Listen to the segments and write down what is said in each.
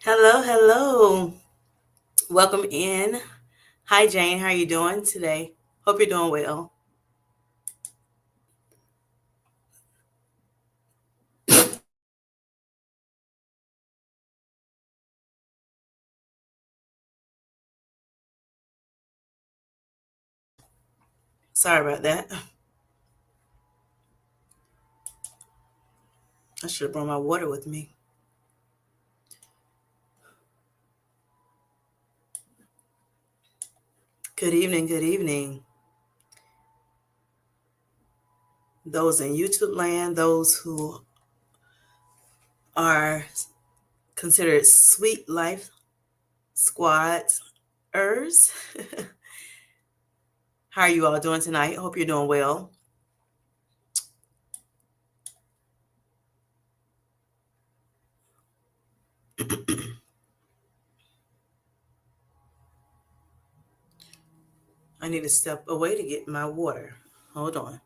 Hello, hello. Welcome in. Hi, Jane. How are you doing today? Hope you're doing well. Sorry about that. I should have brought my water with me. Good evening. Good evening. Those in YouTube land, those who are considered sweet life squaders. How are you all doing tonight? Hope you're doing well. I need to step away to get my water. Hold on.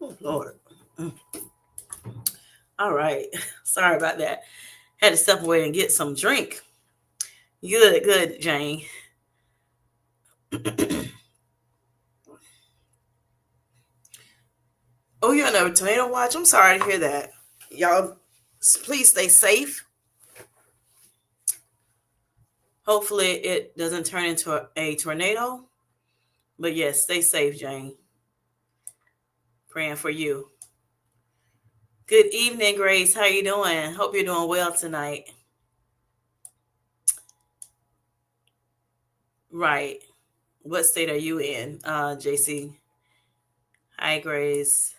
Oh, Lord. All right. Sorry about that. Had to step away and get some drink. Good, good, Jane. Oh, you're on a tornado watch? I'm sorry to hear that. Y'all, please stay safe. Hopefully, it doesn't turn into a tornado. But yes, stay safe, Jane. Praying for you. Good evening, Grace. How you doing? Hope you're doing well tonight. Right. What state are you in, JC? Hi, Grace.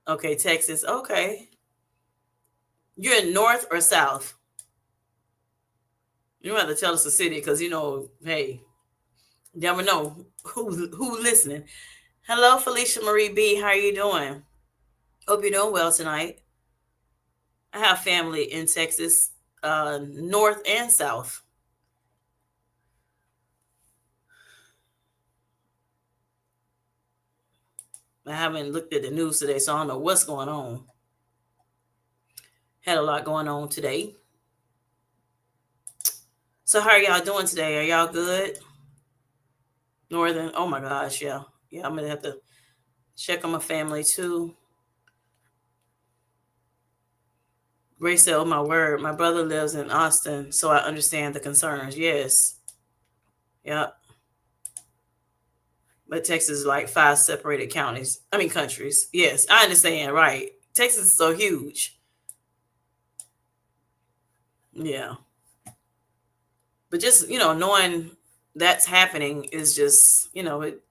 Okay, Texas. Okay. You're in North or South? You don't have to tell us the city because hey, never know who listening. Hello, Felicia Marie B. How are you doing? Hope you're doing well tonight. I have family in Texas, north and south. I haven't looked at the news today, so I don't know what's going on. Had a lot going on today. So how are y'all doing today? Are y'all good? Northern? Oh my gosh, yeah. Yeah, I'm gonna have to check on my family too. Grace said, oh my word, my brother lives in Austin, so I understand the concerns. Yes. Yep. But Texas is like five separated counties. I mean countries. Yes, I understand, right. Texas is so huge. Yeah. But just, knowing that's happening is just, like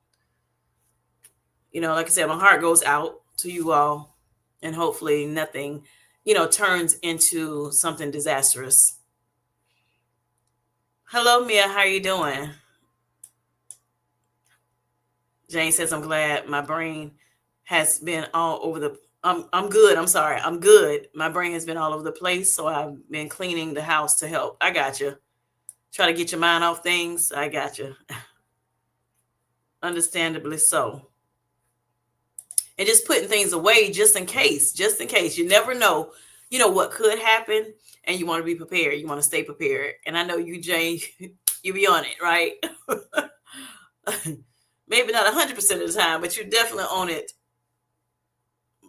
I said, my heart goes out to you all, and hopefully nothing, turns into something disastrous. Hello, Mia. How are you doing? Jane says, I'm glad my brain has been all over the. I'm good. I'm sorry. I'm good. My brain has been all over the place, so I've been cleaning the house to help. I got you. Try to get your mind off things. I got you. Understandably so. And just putting things away just in case. Just in case. You never know, what could happen, and you want to be prepared. You want to stay prepared. And I know you, Jane, you be on it, right? Maybe not 100% of the time, but you're definitely on it.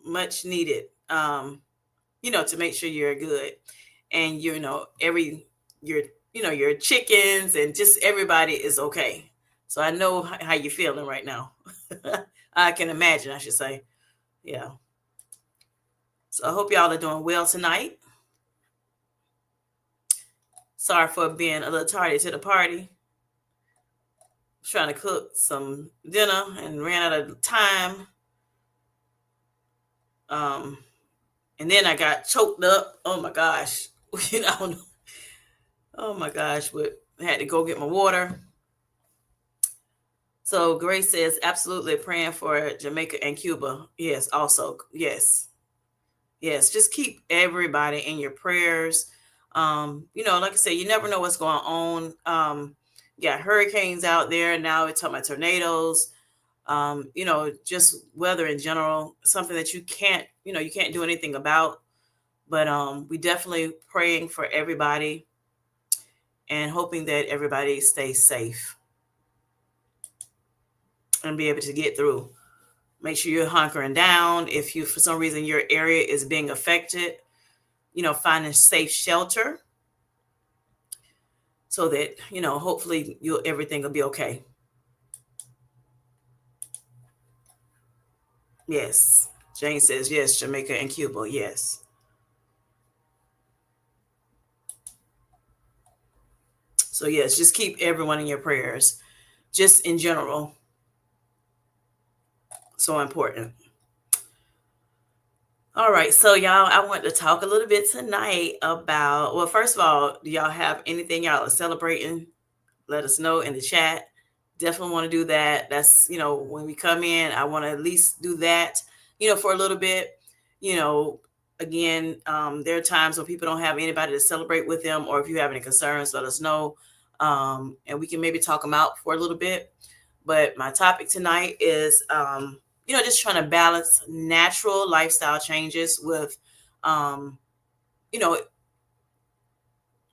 Much needed. To make sure you're good, and your your chickens and just everybody is okay. So I know how you're feeling right now. I can imagine, I should say. Yeah. So I hope y'all are doing well tonight. Sorry for being a little tardy to the party. trying to cook some dinner and ran out of time. Um, and then I got choked up. Oh my gosh. know, oh my gosh, but I had to go get my water. So Grace says, absolutely praying for Jamaica and Cuba. Yes, also. Yes. Yes. Just keep everybody in your prayers. Like I said, you never know what's going on. You got hurricanes out there. Now we're talking about tornadoes. Just weather in general, something that you can't do anything about. But we definitely praying for everybody and hoping that everybody stays safe and be able to get through. Make sure you're hunkering down. If you, for some reason, your area is being affected, find a safe shelter so that, hopefully everything will be okay. Yes. Jane says, yes, Jamaica and Cuba. Yes. So, yes, just keep everyone in your prayers, just in general. So important. All right, so y'all, I want to talk a little bit tonight about, well, first of all, do y'all have anything y'all are celebrating? Let us know in the chat. Definitely want to do that. That's, when we come in, I want to at least do that, for a little bit. Again, there are times when people don't have anybody to celebrate with them, or if you have any concerns, let us know. And we can maybe talk them out for a little bit. But my topic tonight is, just trying to balance natural lifestyle changes with, you know,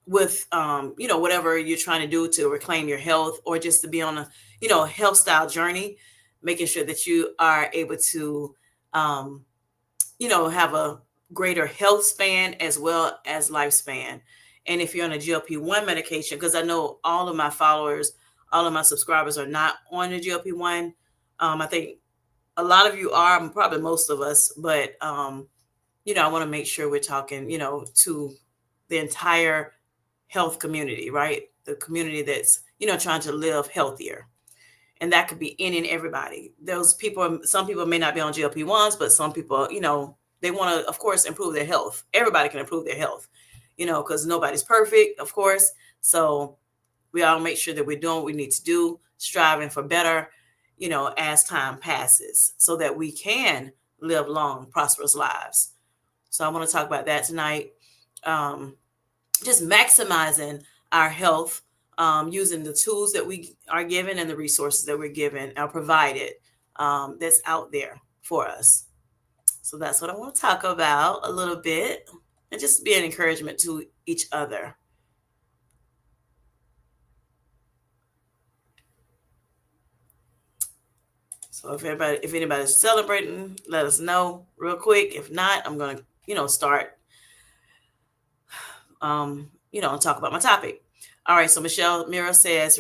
whatever you're trying to do to reclaim your health or just to be on a, health style journey, making sure that you are able to, have a greater health span as well as lifespan. And if you're on a GLP-1 medication, because I know all of my followers, all of my subscribers are not on the GLP-1. I think a lot of you are, probably most of us, but I want to make sure we're talking, to the entire health community, right? The community that's, trying to live healthier. And that could be any and everybody. Those people, some people may not be on GLP-1s, but some people, they want to, of course, improve their health. Everybody can improve their health, because nobody's perfect, of course. So we all make sure that we're doing what we need to do, striving for better, as time passes, so that we can live long, prosperous lives. So I want to talk about that tonight. Just maximizing our health, using the tools that we are given and the resources that we're given are provided, that's out there for us. So that's what I want to talk about a little bit and just be an encouragement to each other. So if anybody's celebrating, let us know real quick. If not, I'm going to, start, talk about my topic. All right. So Michelle Mira says,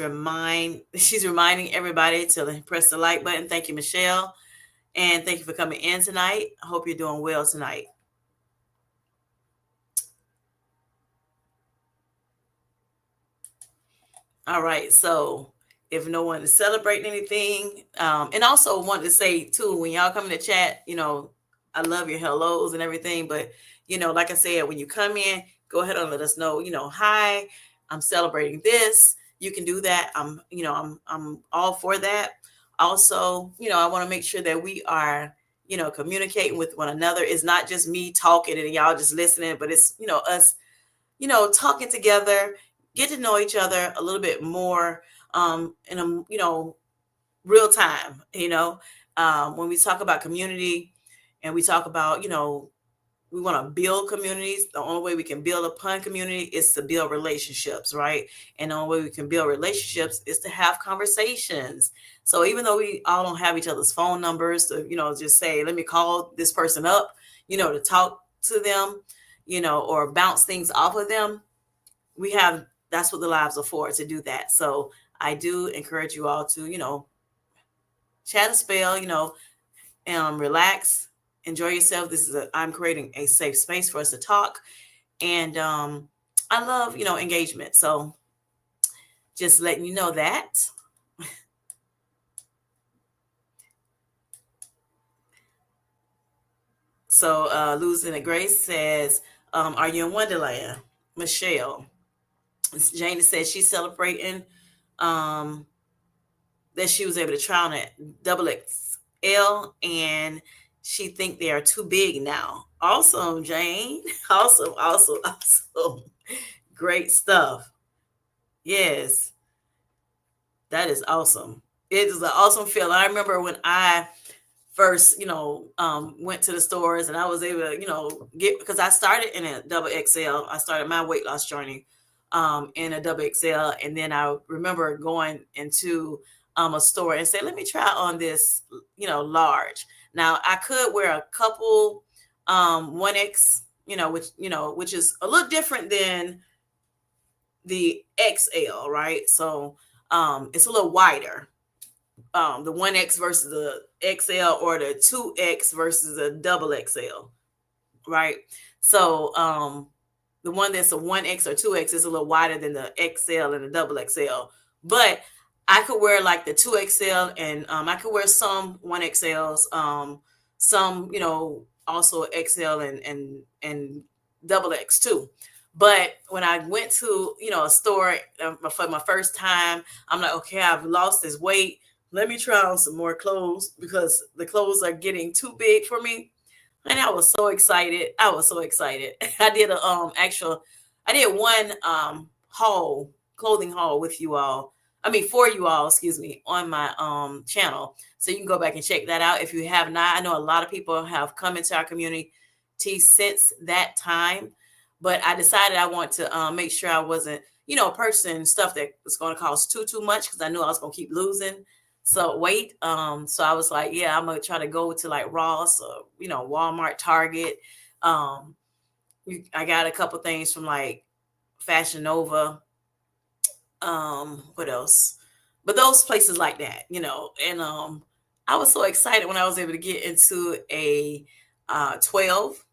she's reminding everybody to press the like button. Thank you, Michelle. And thank you for coming in tonight. I hope you're doing well tonight. All right. So if no one is celebrating anything, and also want to say too, when y'all come in the chat, I love your hellos and everything, but like I said, when you come in, go ahead and let us know, hi, I'm celebrating this. You can do that. I'm all for that. Also, I want to make sure that we are, communicating with one another. It's not just me talking and y'all just listening, but it's, us, talking together, get to know each other a little bit more, in a, real time, when we talk about community and we talk about, we want to build communities. The only way we can build upon community is to build relationships, right? And the only way we can build relationships is to have conversations. So even though we all don't have each other's phone numbers to, just say, let me call this person up, to talk to them, or bounce things off of them, that's what the lives are for, to do that. So I do encourage you all to, chat a spell, relax, enjoy yourself. I'm creating a safe space for us to talk. And I love, engagement. So just letting you know that. So Losing a Grace says, are you in Wonderland? Michelle. Janie says she's celebrating um, that she was able to try on a double XL and she think they are too big now. Awesome, Jane. Awesome, awesome, awesome. Great stuff. Yes, that is awesome. It is an awesome feeling. I remember when I first, went to the stores and I was able to, get, because I started in a double XL. I started my weight loss journey in a double XL. And then I remember going into a store and say, let me try on this, large. Now I could wear a couple 1X, which is a little different than the XL, right? So it's a little wider. The 1X versus the XL, or the 2X versus a double XL, right? So the one that's a 1X or 2X is a little wider than the XL and the double XL. But I could wear like the 2XL, and I could wear some 1XLs, some, also XL and double X too. But when I went to, a store for my first time, I'm like, okay, I've lost this weight. Let me try on some more clothes because the clothes are getting too big for me. And I was so excited. I was so excited. I did I did one clothing haul with you all. I mean, for you all, excuse me, on my channel. So you can go back and check that out if you have not. I know a lot of people have come into our community since that time, but I decided I want to make sure I wasn't, purchasing stuff that was going to cost too much, because I knew I was going to keep losing weight. So I was like, yeah, I'm gonna try to go to like Ross or Walmart, Target. I got a couple things from like Fashion Nova. What else? But those places like that, and I was so excited when I was able to get into a 12.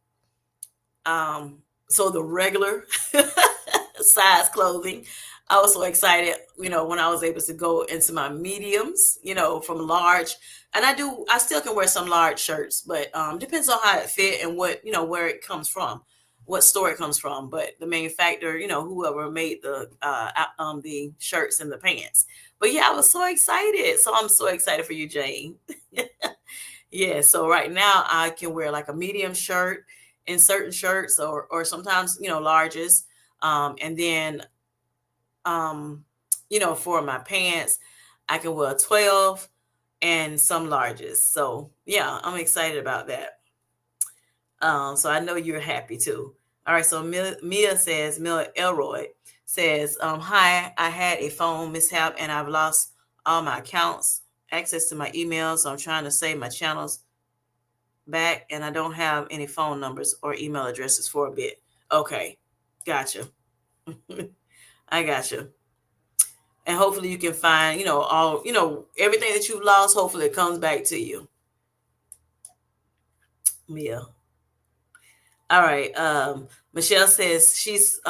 So the regular size clothing. I was so excited, when I was able to go into my mediums, from large. And I still can wear some large shirts, but depends on how it fit and what, where it comes from, what store it comes from. But the manufacturer, whoever made the shirts and the pants. But yeah, I was so excited. So I'm so excited for you, Jane. Yeah. So right now I can wear like a medium shirt in certain shirts, or sometimes, larges. And then, for my pants, I can wear 12 and some larges. So yeah, I'm excited about that. So I know you're happy too. All right. So Mia Elroy says, hi, I had a phone mishap and I've lost all my accounts, access to my emails. So I'm trying to save my channels back and I don't have any phone numbers or email addresses for a bit. Okay. Gotcha. I gotcha. And hopefully you can find, everything that you've lost. Hopefully it comes back to you. Mia. All right. Michelle says she's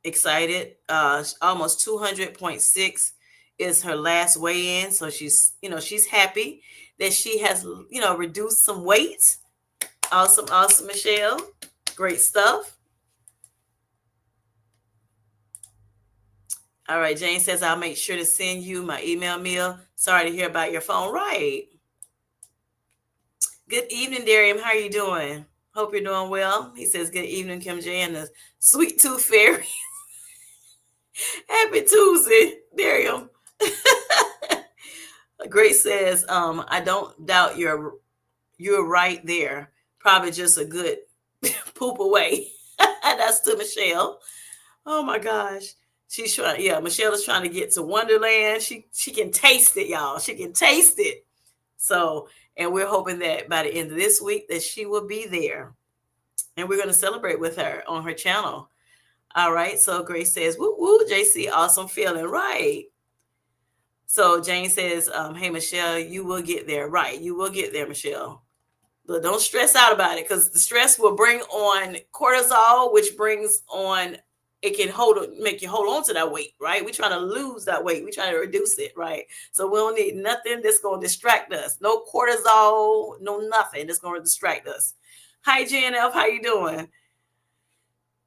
excited. Almost 200.6 is her last weigh in. So she's happy that she has, reduced some weight. Awesome, awesome, Michelle. Great stuff. All right, Jane says, I'll make sure to send you my email, Mia. Sorry to hear about your phone. Right. Good evening, Darium. How are you doing? Hope you're doing well. He says, good evening, Kim J and the Sweet Tooth Fairy. Happy Tuesday, Darium. Grace says, I don't doubt you're right there. Probably just a good poop away. That's to Michelle. Oh my gosh. She's trying, Michelle is trying to get to Wonderland. She can taste it, y'all. She can taste it. So, and we're hoping that by the end of this week that she will be there. And we're going to celebrate with her on her channel. All right. So Grace says, woo woo, JC, awesome feeling. Right. So Jane says, hey, Michelle, you will get there. Right. You will get there, Michelle. But don't stress out about it, because the stress will bring on cortisol, which brings on, it can make you hold on to that weight, right? We're trying to lose that weight. We're trying to reduce it, right? So we don't need nothing that's going to distract us. No cortisol, no nothing that's going to distract us. Hi, GNF. How you doing?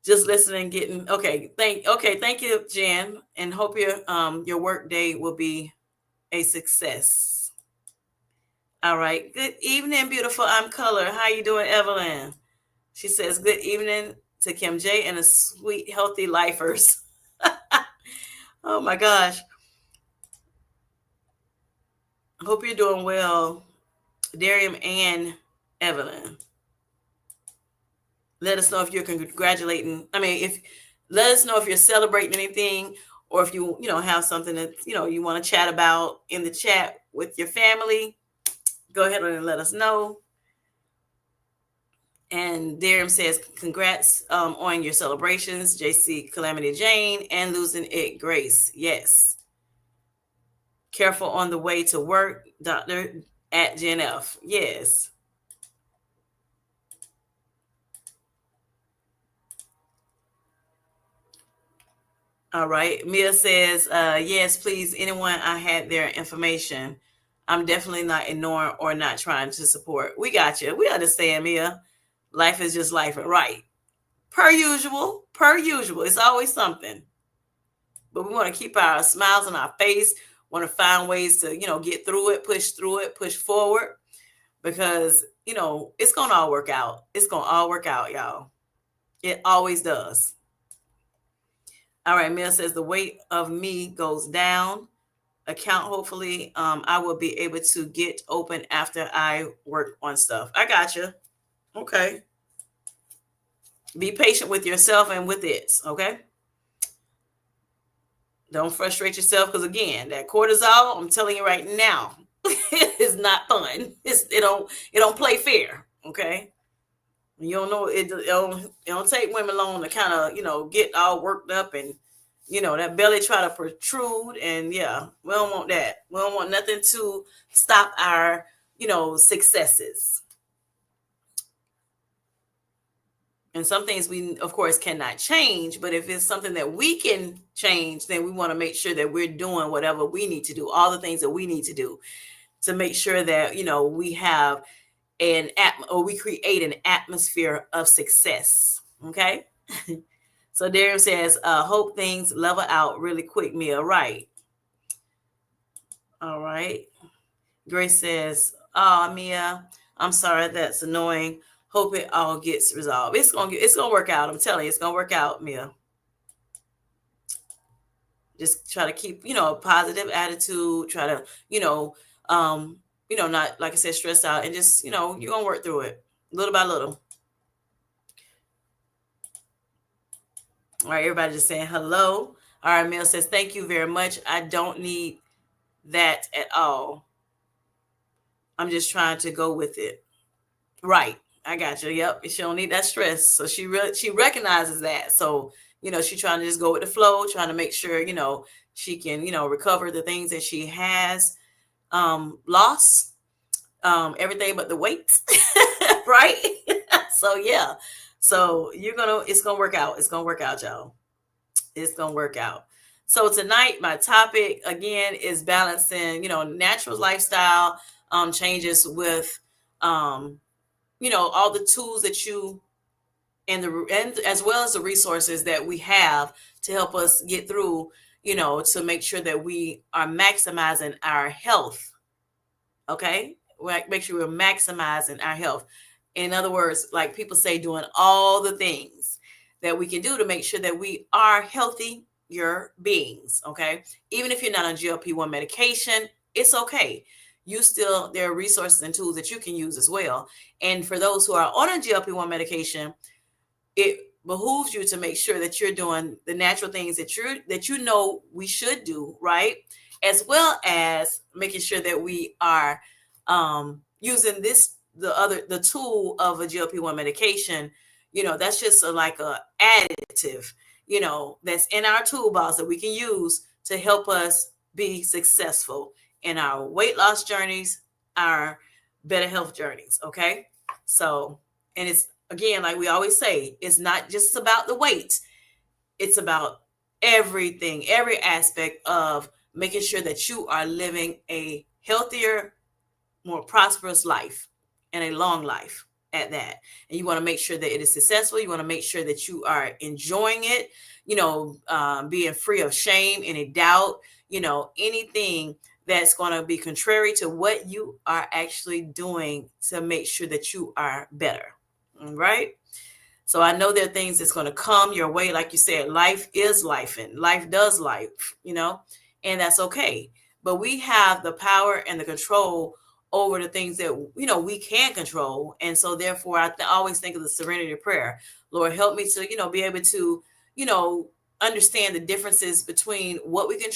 Just listening, getting okay. Thank you, Jan, and hope your work day will be a success. All right. Good evening, beautiful. I'm Color. How you doing, Evelyn? She says, "Good evening to Kim J and the sweet, healthy lifers." Oh my gosh. Hope you're doing well, Darium and Evelyn. Let us know if you're congratulating. I mean, if let us know if you're celebrating anything, or if you have something that you want to chat about in the chat with your family. Go ahead and let us know. And Darren says, "Congrats on your celebrations, JC Calamity Jane, and losing it, Grace. Yes, careful on the way to work, Doctor at GNF. Yes." All right. Mia says, yes, please, anyone I had their information. I'm definitely not ignoring or not trying to support. We got you. We understand, Mia. Life is just life. Right. Per usual. Per usual. It's always something. But we want to keep our smiles on our face, want to find ways to, get through it, push forward, because, it's going to all work out. It's going to all work out, y'all. It always does. All right, Mia says the weight of me goes down. Account, hopefully, I will be able to get open after I work on stuff. I got you. Okay. Be patient with yourself and with it. Okay. Don't frustrate yourself, because again, that cortisol, I'm telling you right now, is not fun. It don't play fair. Okay. You don't know it don't take women long to kind of get all worked up, and that belly try to protrude, and yeah, we don't want that. We don't want nothing to stop our successes. And some things we of course cannot change, but if it's something that we can change, then we want to make sure that we're doing whatever we need to do, all the things that we need to do to make sure that we have or we create an atmosphere of success. Okay. So Darren says, hope things level out really quick, Mia. Right. All right. Grace says, oh, Mia, I'm sorry, that's annoying. Hope it all gets resolved. It's gonna work out. I'm telling you, it's gonna work out, Mia. Just try to keep, a positive attitude, try to, not, like I said, stress out, and just, you're gonna work through it little by little. All right, everybody just saying hello. All right, Mel says, thank you very much. I don't need that at all. I'm just trying to go with it. Right. I got you. Yep. She don't need that stress. So she recognizes that. So, she's trying to just go with the flow, trying to make sure, she can, recover the things that she has lost, everything but the weight. Right. So yeah. So it's gonna work out. It's gonna work out, y'all. It's gonna work out. So tonight, my topic again is balancing, natural lifestyle changes with all the tools that you and as well as the resources that we have to help us get through, to make sure that we are maximizing our health. Okay. Make sure we're maximizing our health. In other words, like people say, doing all the things that we can do to make sure that we are healthier beings. Okay. Even if you're not on GLP-1 medication, it's okay. There are resources and tools that you can use as well. And for those who are on a GLP-1 medication, it behooves you to make sure that you're doing the natural things that we should do, right? As well as making sure that we are using the tool of a GLP-1 medication. That's just like a additive, that's in our toolbox that we can use to help us be successful in our weight loss journeys, our better health journeys. Okay. So, and it's, again, like we always say, it's not just about the weight. It's about everything, every aspect of making sure that you are living a healthier, more prosperous life and a long life at that. And you want to make sure that it is successful. You want to make sure that you are enjoying it, being free of shame, any doubt, anything that's going to be contrary to what you are actually doing to make sure that you are better. All right. So I know there are things that's going to come your way. Like you said, life is life and life does life, and that's okay. But we have the power and the control over the things that, we can control. And so therefore, I always think of the serenity prayer. Lord, help me to, be able to, understand the differences between what we can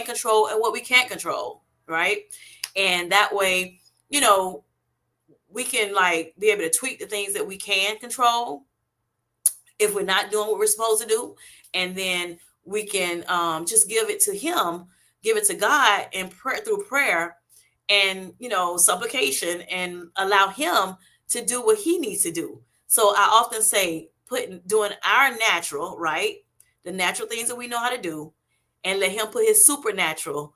control and what we can't control. Right. And that way, we can be able to tweak the things that we can control if we're not doing what we're supposed to do. And then we can just give it to him, give it to God and through prayer and, supplication, and allow him to do what he needs to do. So I often say doing our natural, right? The natural things that we know how to do, and let him put his supernatural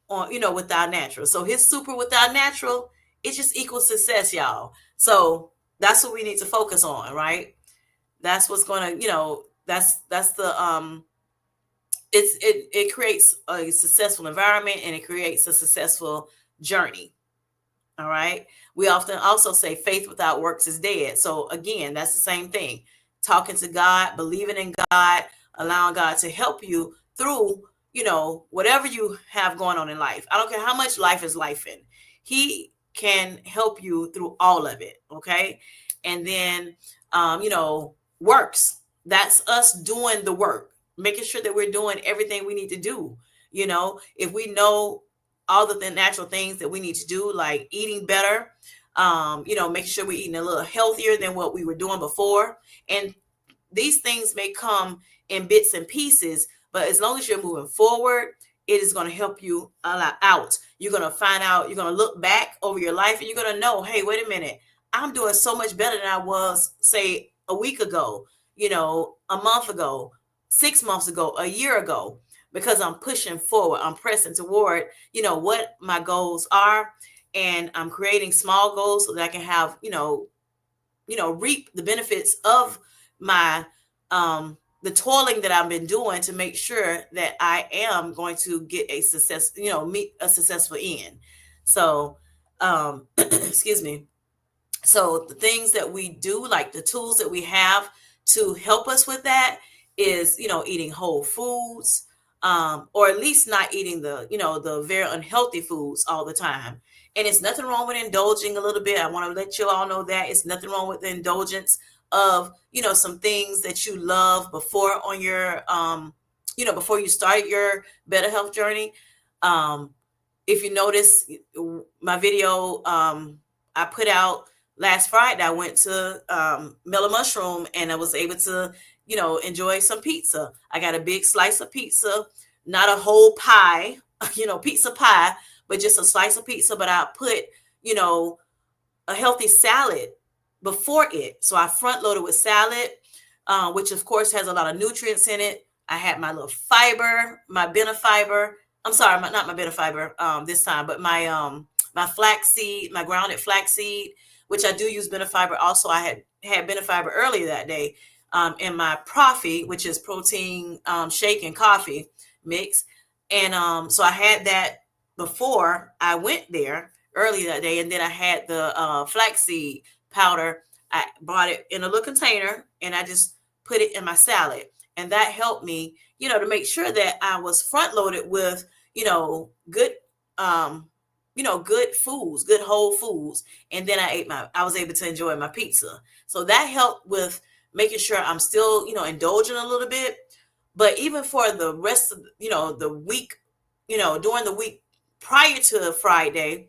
on, with our natural. So his super with our natural, it just equals success, y'all. So that's what we need to focus on, right? That's what's going to, that's the it creates a successful environment, and it creates a successful journey. All right. We often also say faith without works is dead. So again, that's the same thing. Talking to God, believing in God, allowing God to help you through, whatever you have going on in life. I don't care how much life is life in. He can help you through all of it. Okay. And then, works. That's us doing the work, making sure that we're doing everything we need to do. If we know all the natural things that we need to do, like eating better, making sure we're eating a little healthier than what we were doing before. And these things may come in bits and pieces, but as long as you're moving forward, it is going to help you out. You're going to find out, you're going to look back over your life, and you're going to know, hey, wait a minute, I'm doing so much better than I was, say, a week ago, a month ago, 6 months ago, a year ago, because I'm pushing forward. I'm pressing toward, what my goals are. And I'm creating small goals so that I can have, reap the benefits of my, the toiling that I've been doing to make sure that I am going to get a success, meet a successful end. So, excuse me. So the things that we do, like the tools that we have to help us with that is, eating whole foods, or at least not eating the very unhealthy foods all the time. And it's nothing wrong with indulging a little bit. I want to let you all know that it's nothing wrong with the indulgence of, some things that you love before on your, before you start your better health journey. If you notice my video, I put out last Friday, I went to Mellow Mushroom, and I was able to, enjoy some pizza. I got a big slice of pizza, not a whole pie, pizza pie, but just a slice of pizza. But I put, a healthy salad before it. So I front loaded with salad, which of course has a lot of nutrients in it. I had my little fiber, my benefiber. I'm sorry, not my benefiber this time, but my flaxseed, my grounded flaxseed, which I do use benefiber. Also, I had benefiber earlier that day in my Profi, which is protein shake and coffee mix. And so I had that before I went there earlier that day. And then I had the flaxseed powder. I bought it in a little container, and I just put it in my salad. And that helped me, to make sure that I was front loaded with, good, good foods, good whole foods. And then I was able to enjoy my pizza. So that helped with making sure I'm still, indulging a little bit. But even for the rest of, the week, during the week prior to Friday,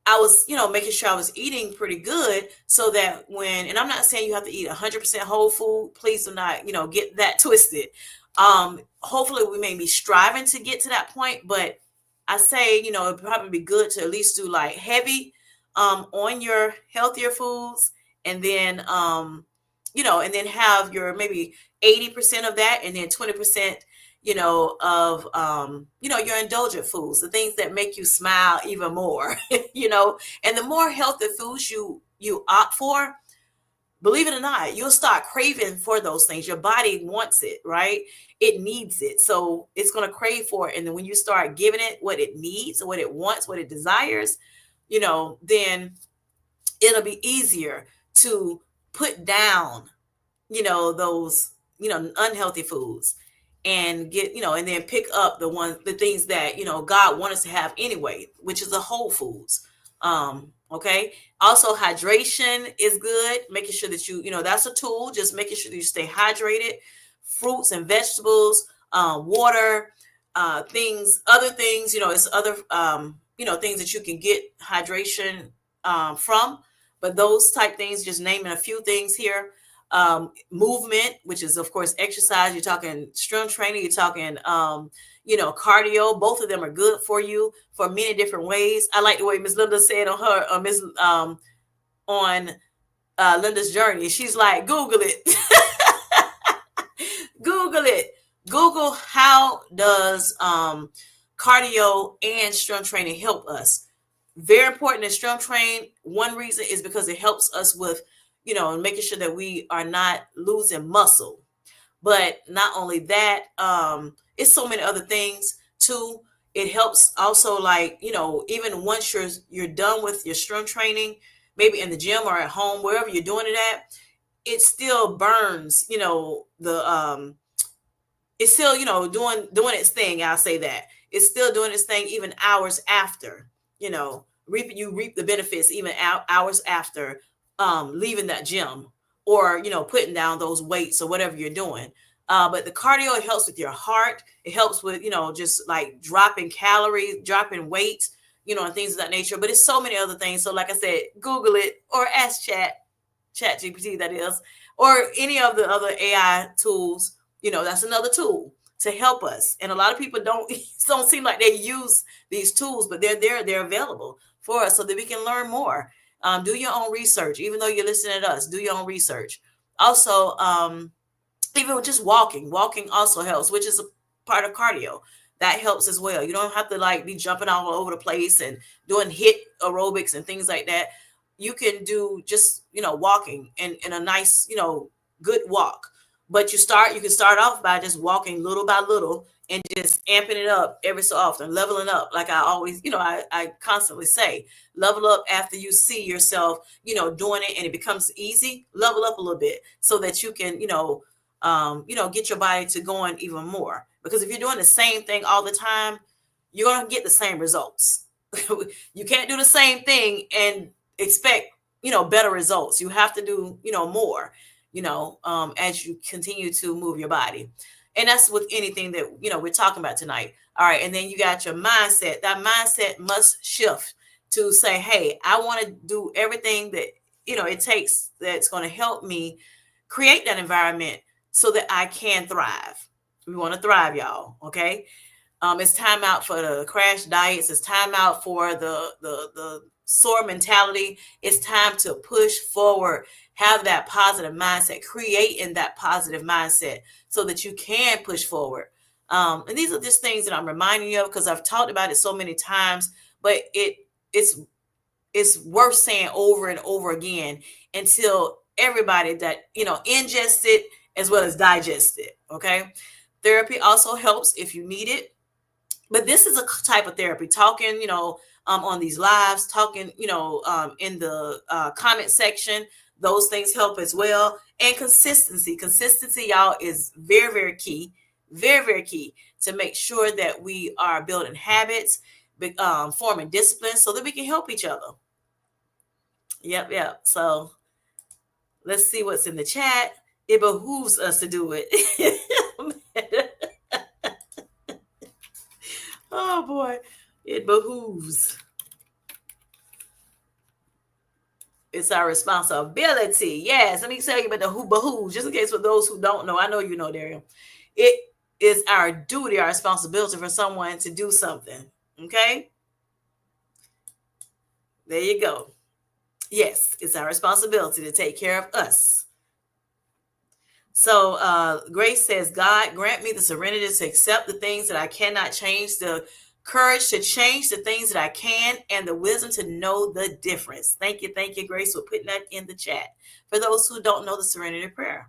I was, making sure I was eating pretty good, so that and I'm not saying you have to eat 100% whole food. Please do not, get that twisted. Hopefully we may be striving to get to that point, but I say, it'd probably be good to at least do like heavy, on your healthier foods, and then, and then have your maybe 80% of that, and then 20%, of, your indulgent foods, the things that make you smile even more, and the more healthy foods you you opt for, believe it or not, you'll start craving for those things. Your body wants it, right? It needs it. So it's going to crave for it. And then when you start giving it what it needs, what it wants, what it desires, then it'll be easier to put down, those, unhealthy foods, and get, and then pick up the things that, God wants us to have anyway, which is the whole foods. Okay. Also, hydration is good. Making sure that that's a tool. Just making sure that you stay hydrated. Fruits and vegetables, water, other things, it's other, things that you can get hydration from. But those type things, just naming a few things here. Movement, which is of course exercise. You're talking strength training. You're talking, cardio. Both of them are good for you for many different ways. I like the way Miss Linda said on her, on Linda's journey. She's like, Google it. Google it. Google how does cardio and strength training help us. Very important to strength train. One reason is because it helps us with, making sure that we are not losing muscle. But not only that, it's so many other things too. It helps also, like, even once you're done with your strength training, maybe in the gym or at home, wherever you're doing it at, it still burns, it's still, doing its thing. I'll say that it's still doing its thing even hours after, you reap the benefits even hours after leaving that gym, or, putting down those weights or whatever you're doing. But the cardio, it helps with your heart. It helps with, just like dropping calories, dropping weight, and things of that nature. But it's so many other things. So like I said, Google it or ask chat GPT, that is, or any of the other AI tools. That's another tool to help us. And a lot of people don't seem like they use these tools, but they're available for us so that we can learn more. Do your own research. Even though you're listening to us, do your own research. Also, even with just walking also helps, which is a part of cardio. That helps as well. You don't have to like be jumping all over the place and doing HIIT aerobics and things like that. You can do just, walking in a nice, good walk. But you can start off by just walking little by little and just amping it up every so often, leveling up. Like I always, I constantly say, level up after you see yourself, doing it and it becomes easy. Level up a little bit so that you can, get your body to going even more. Because if you're doing the same thing all the time, you're going to get the same results. You can't do the same thing and expect, better results. You have to do, more, as you continue to move your body. And that's with anything that, we're talking about tonight. All right. And then you got your mindset. That mindset must shift to say, hey, I want to do everything that, it takes that's going to help me create that environment so that I can thrive. We want to thrive, y'all. Okay. It's time out for the crash diets. It's time out for the sore mentality. It's time to push forward, have that positive mindset, creating that positive mindset so that you can push forward. And these are just things that I'm reminding you of because I've talked about it so many times, but it's worth saying over and over again until everybody that, ingests it as well as digest it. Okay. Therapy also helps if you need it. But this is a type of therapy, talking, on these lives, talking, in the comment section. Those things help as well. And consistency, y'all, is very, very key, very, very key to make sure that we are building habits, forming discipline so that we can help each other. Yep. So let's see what's in the chat. It behooves us to do it. Oh boy, it behooves. It's our responsibility. Yes, let me tell you about the who behooves, just in case for those who don't know. I know you know, Daryl. It is our duty, our responsibility for someone to do something. Okay? There you go. Yes, it's our responsibility to take care of us. So Grace says, God, grant me the serenity to accept the things that I cannot change, the courage to change the things that I can, and the wisdom to know the difference. Thank you, Grace, for putting that in the chat. For those who don't know the Serenity Prayer.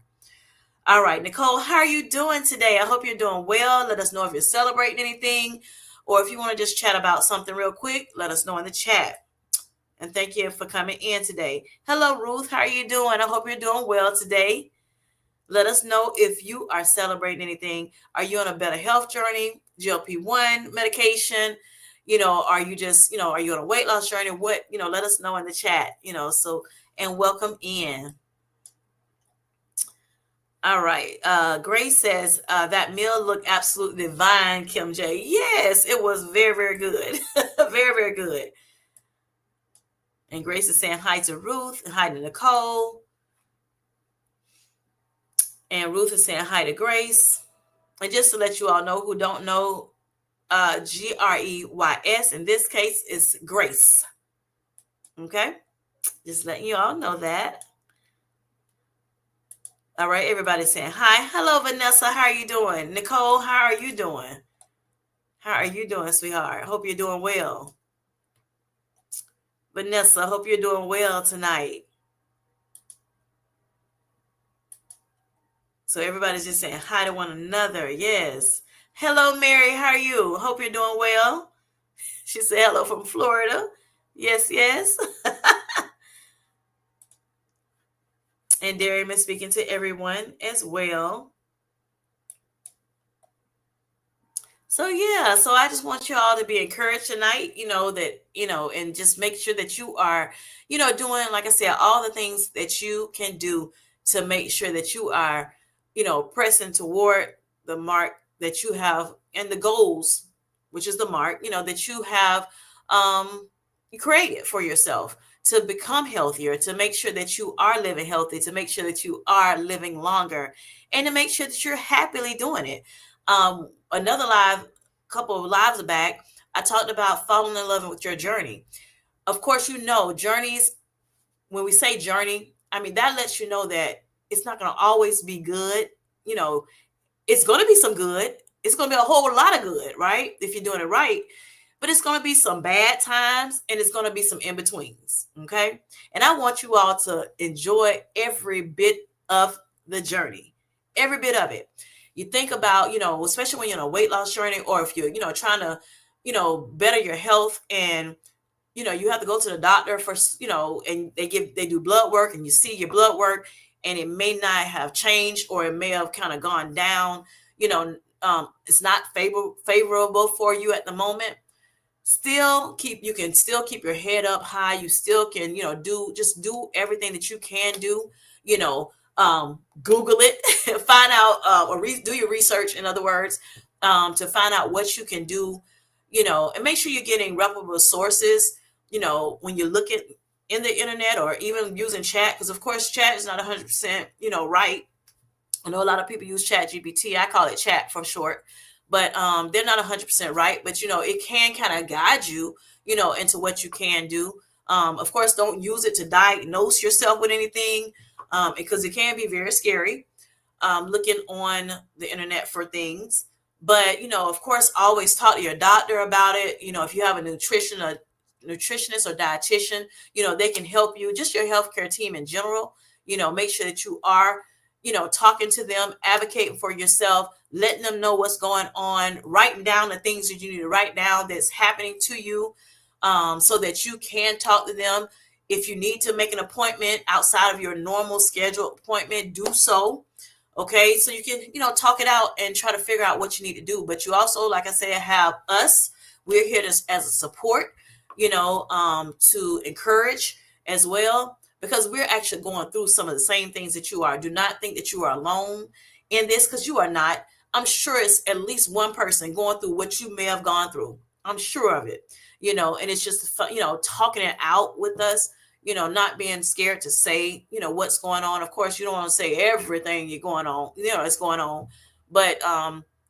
All right, Nicole, how are you doing today? I hope you're doing well. Let us know if you're celebrating anything, or if you want to just chat about something real quick, let us know in the chat. And thank you for coming in today. Hello, Ruth. How are you doing? I hope you're doing well today. Let us know if you are celebrating anything. Are you on a better health journey? GLP-1 medication? Are you just, are you on a weight loss journey? What, let us know in the chat, and welcome in. All right. Grace says that meal looked absolutely divine, Kim J. Yes, it was very, very good. Very, very good. And Grace is saying hi to Ruth and hi to Nicole. And Ruth is saying hi to Grace. And just to let you all know who don't know, Greys in this case is Grace. Okay? Just letting you all know that. All right, everybody's saying hi. Hello, Vanessa. How are you doing? Nicole, how are you doing? How are you doing, sweetheart? Hope you're doing well. Vanessa, hope you're doing well tonight. So everybody's just saying hi to one another. Yes. Hello, Mary. How are you? Hope you're doing well. She said hello from Florida. Yes, yes. And Darian is speaking to everyone as well. So yeah, so I just want you all to be encouraged tonight, and just make sure that you are, doing, like I said, all the things that you can do to make sure that you are, pressing toward the mark that you have and the goals, which is the mark, that you have created for yourself to become healthier, to make sure that you are living healthy, to make sure that you are living longer, and to make sure that you're happily doing it. Another couple of lives back, I talked about falling in love with your journey. Of course, journeys, when we say journey, I mean, that lets you know that it's not going to always be good. It's going to be some good. It's going to be a whole lot of good, right? If you're doing it right. But it's going to be some bad times, and it's going to be some in-betweens, okay? And I want you all to enjoy every bit of the journey, every bit of it. You think about, especially when you're on a weight loss journey, or if you're, trying to, better your health, and, you have to go to the doctor for, and they do blood work, and you see your blood work, and it may not have changed, or it may have kind of gone down, it's not favorable for you at the moment. You can still keep your head up high. You still can, do everything that you can do, Google it, find out, or do your research, in other words, to find out what you can do, and make sure you're getting reputable sources, when you're looking in the internet, or even using chat, because of course chat is not 100%, right. I know a lot of people use Chat GPT. I call it chat for short, but they're not 100% right. But, it can kind of guide you, into what you can do. Of course, don't use it to diagnose yourself with anything, because it can be very scary, looking on the internet for things. But, of course, always talk to your doctor about it. If you have a nutritionist or dietitian, they can help you. Just your healthcare team in general, make sure that you are, talking to them, advocating for yourself, letting them know what's going on, writing down the things that you need to write down that's happening to you, so that you can talk to them. If you need to make an appointment outside of your normal scheduled appointment, do so. Okay, so you can, talk it out and try to figure out what you need to do. But you also, like I said, have us. We're here as a support, to encourage as well, because we're actually going through some of the same things that you are. Do not think that you are alone in this, because you are not. I'm sure it's at least one person going through what you may have gone through. I'm sure of it, and it's just, talking it out with us, not being scared to say, what's going on. Of course, you don't want to say everything you're going on, it's going on. But,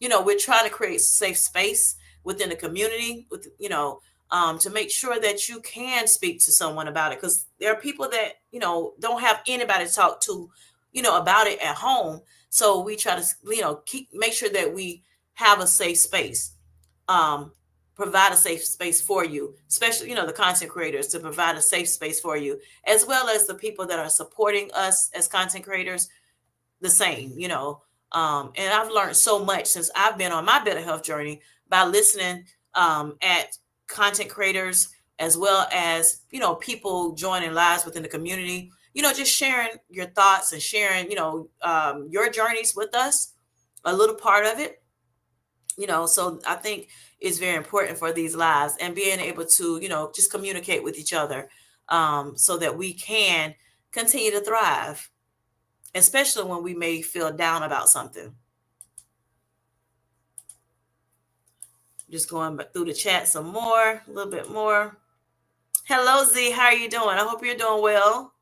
we're trying to create safe space within the community, with, to make sure that you can speak to someone about it, because there are people that don't have anybody to talk to about it at home. So we try to make sure that we have a safe space, provide a safe space for you, especially, the content creators, to provide a safe space for you, as well as the people that are supporting us as content creators, the same, and I've learned so much since I've been on my better health journey by listening at content creators, as well as, people joining lives within the community, just sharing your thoughts and sharing, your journeys with us, a little part of it, so I think it's very important for these lives and being able to, just communicate with each other, so that we can continue to thrive, especially when we may feel down about something. Just going through the chat some more, a little bit more. Hello, Z. How are you doing? I hope you're doing well.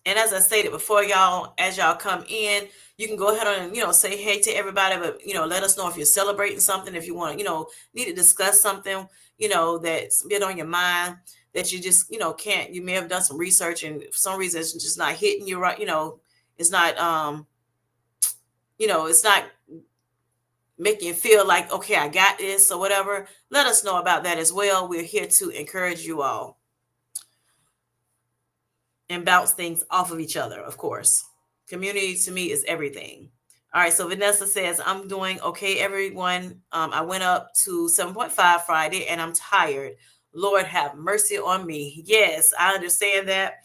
And as I stated before, y'all, as y'all come in, you can go ahead and, say hey to everybody, but, let us know if you're celebrating something, if you want to, need to discuss something, that's been on your mind that you just, can't, you may have done some research and for some reason it's just not hitting you right. It's not, it's not making you feel like, okay, I got this or whatever. Let us know about that as well. We're here to encourage you all and bounce things off of each other, of course. Community to me is everything. All right, so Vanessa says, I'm doing okay, everyone. I went up to 7.5 Friday and I'm tired. Lord have mercy on me. Yes, I understand that.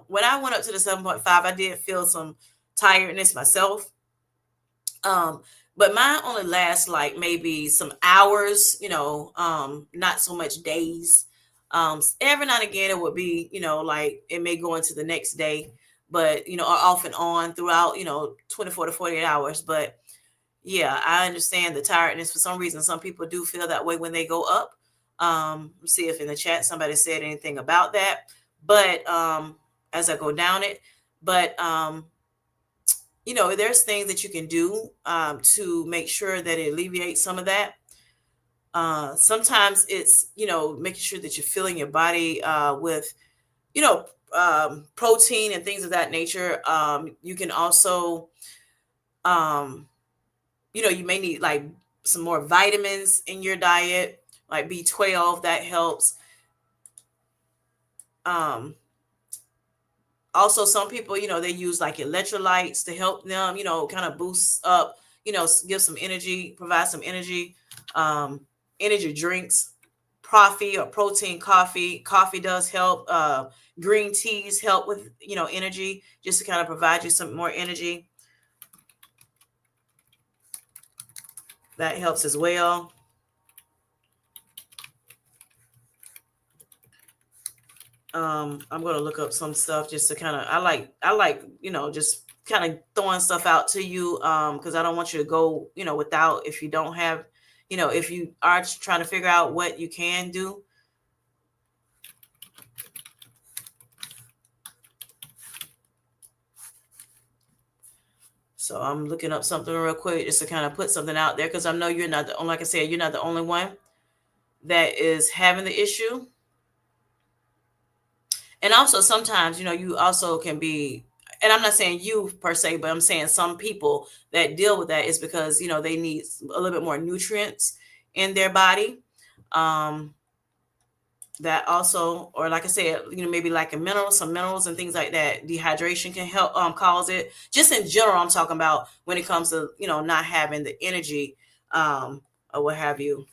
When I went up to the 7.5, I did feel some tiredness myself. But mine only lasts like maybe some hours, not so much days. Every now and again it would be, like it may go into the next day, but or off and on throughout, 24 to 48 hours. But yeah, I understand the tiredness. For some reason, some people do feel that way when they go up. See if in the chat somebody said anything about that. But as I go down it, but there's things that you can do to make sure that it alleviates some of that. Sometimes it's, making sure that you're filling your body with, protein and things of that nature. You can also, you may need like some more vitamins in your diet, like B12, that helps. Also, some people, they use like electrolytes to help them, kind of boost up, give some energy, provide some energy. Energy drinks, coffee or protein coffee. Coffee does help. Green teas help with, energy, just to kind of provide you some more energy. That helps as well. I'm going to look up some stuff just to kind of, I like, just kind of throwing stuff out to you. Cause I don't want you to go, without, if you don't have, if you are trying to figure out what you can do. So I'm looking up something real quick just to kind of put something out there, because I know you're not the only, like I said, you're not the only one that is having the issue. And also sometimes, you also can be, and I'm not saying you per se, but I'm saying some people that deal with that is because, they need a little bit more nutrients in their body. That also, or like I said, maybe like some minerals and things like that. Dehydration can help cause it. Just in general, I'm talking about when it comes to, not having the energy or what have you.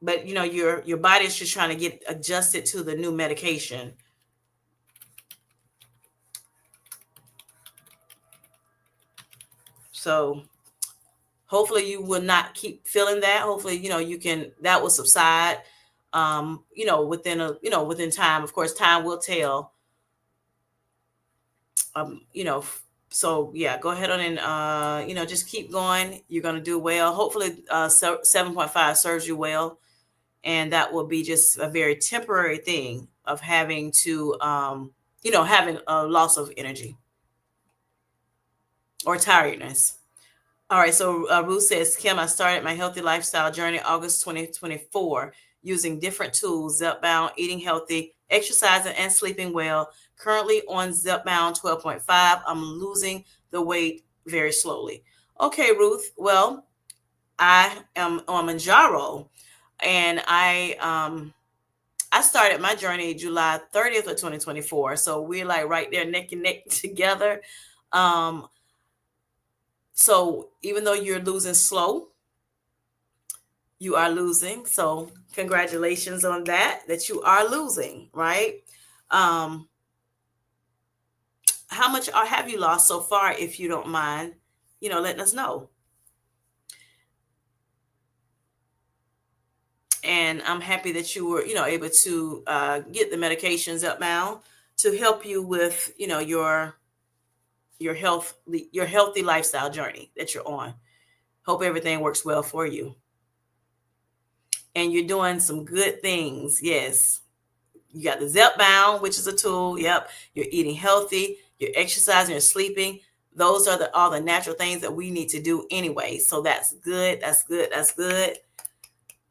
But your body is just trying to get adjusted to the new medication. So hopefully you will not keep feeling that. Hopefully, that will subside, within time. Of course, time will tell. So yeah, go ahead on and, just keep going. You're going to do well. Hopefully 7.5 serves you well. And that will be just a very temporary thing of having to, having a loss of energy or tiredness. All right, so Ruth says, Kim, I started my healthy lifestyle journey August 2024 using different tools, Zepbound, eating healthy, exercising, and sleeping well. Currently on Zepbound 12.5, I'm losing the weight very slowly. Okay, Ruth. Well, I am on Mounjaro, and I started my journey July 30th of 2024. So we're like right there neck and neck together. Um, so even though you're losing slow, you are losing. So congratulations on that you are losing, right? Um, how much have you lost so far, if you don't mind, letting us know. And I'm happy that you were, able to get the medications Zepbound to help you with, your healthy lifestyle journey that you're on. Hope everything works well for you. And you're doing some good things. Yes. You got the Zepbound, which is a tool. Yep. You're eating healthy, you're exercising, you're sleeping. Those are all the natural things that we need to do anyway. So that's good. That's good. That's good.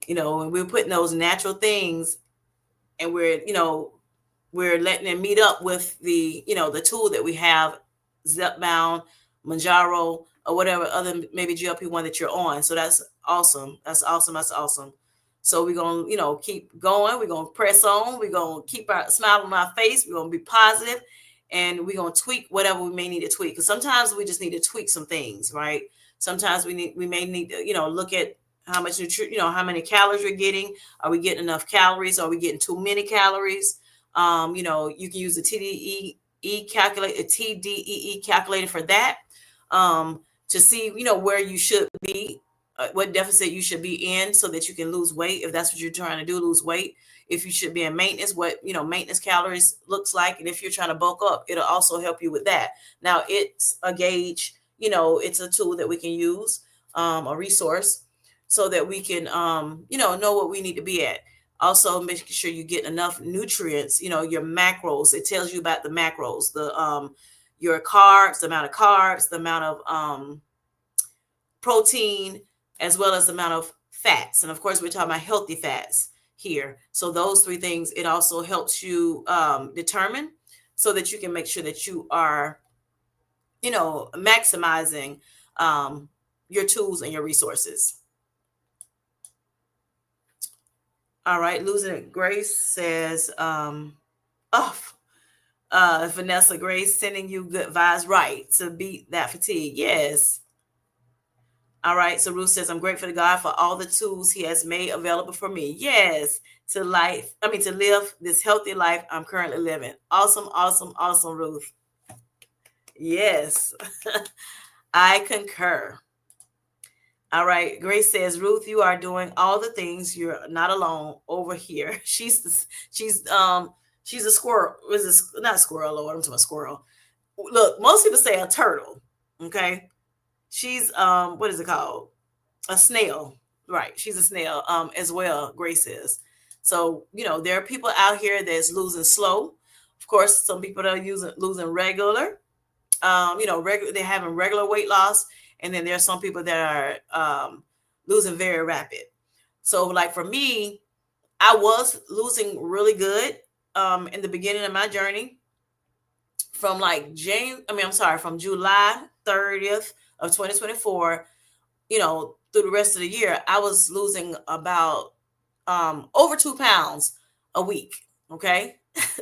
And we're putting those natural things, and we're letting it meet up with the tool that we have, Zepbound, Mounjaro, or whatever other maybe GLP-1 that you're on. So that's awesome. That's awesome. That's awesome. So we're going to, keep going. We're going to press on. We're going to keep our smile on our face. We're going to be positive, and we're going to tweak whatever we may need to tweak. Because sometimes we just need to tweak some things, right? Sometimes we may need to, look at how much how many calories we're getting. Are we getting enough calories? Are we getting too many calories? You can use the TDEE calculator for that, to see, where you should be, what deficit you should be in, so that you can lose weight. If that's what you're trying to do, lose weight. If you should be in maintenance, what, maintenance calories looks like. And if you're trying to bulk up, it'll also help you with that. Now it's a gauge, it's a tool that we can use, a resource, so that we can, know what we need to be at. Also, making sure you get enough nutrients, your macros. It tells you about the macros, your carbs, the amount of carbs, the amount of protein, as well as the amount of fats. And of course, we're talking about healthy fats here. So those three things, it also helps you determine, so that you can make sure that you are, maximizing your tools and your resources. All right, losing it. Grace says, Vanessa Grace sending you good vibes, right, to beat that fatigue. Yes. All right. So Ruth says, I'm grateful to God for all the tools he has made available for me. Yes. To live this healthy life I'm currently living. Awesome, awesome, awesome, Ruth. Yes. I concur. All right. Grace says, Ruth, you are doing all the things. You're not alone over here. She's a squirrel. Not a squirrel, Lord. I'm talking about squirrel. Look, most people say a turtle. Okay. She's what is it called? A snail. Right. She's a snail as well, Grace is. So, there are people out here that's losing slow. Of course, some people that are losing regular. They're having regular weight loss. And then there are some people that are losing very rapid. So like for me, I was losing really good in the beginning of my journey, from from July 30th of 2024, through the rest of the year. I was losing about over 2 pounds a week. Okay.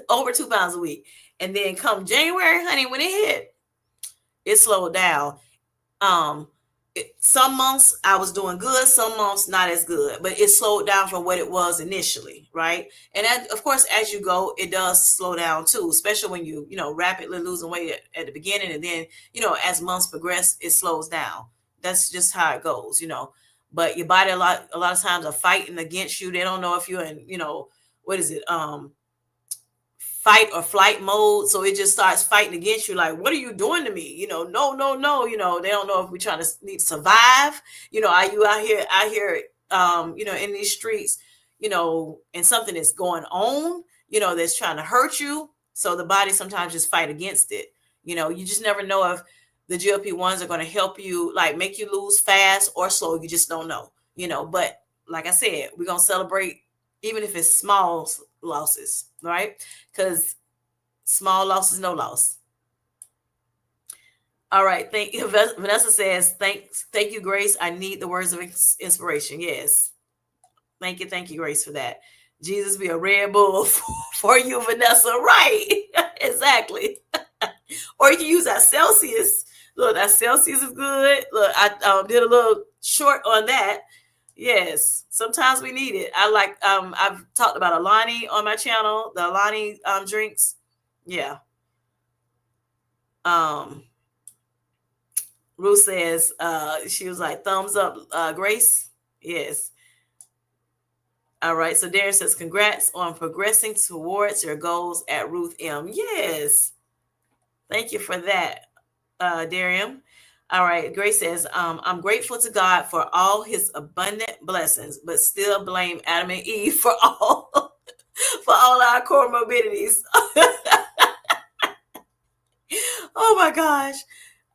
Over 2 pounds a week. And then come January, honey, when it hit, it slowed down. Some months I was doing good, some months not as good, but it slowed down from what it was initially, right? And of course, as you go, it does slow down too, especially when rapidly losing weight at the beginning, and then as months progress, it slows down. That's just how it goes, But your body a lot of times are fighting against you. They don't know if you're in what is it, fight or flight mode. So it just starts fighting against you. Like, what are you doing to me? No, no, no. They don't know if we're trying to need to survive. Are you out here, in these streets, and something is going on, that's trying to hurt you. So the body sometimes just fight against it. You just never know if the GLP-1s are going to help you, like make you lose fast or slow. You just don't know, but like I said, we're going to celebrate, even if it's small losses, right? Because small loss is no loss. All right. Thank you. Vanessa says, thank you, Grace. I need the words of inspiration. Yes. Thank you, Grace, for that. Jesus be a Red Bull for you, Vanessa. Right. Exactly. Or you can use that Celsius. Look, that Celsius is good. Look, I did a little short on that. Yes, sometimes we need it. I like. I've talked about Alani on my channel. The Alani drinks. Yeah. Um, Ruth says she was like thumbs up, Grace. Yes. All right. So Darren says congrats on progressing towards your goals at Ruth M. Yes. Thank you for that, Darian. All right. Grace says, I'm grateful to God for all his abundant blessings, but still blame Adam and Eve for all for all our comorbidities. Oh my gosh.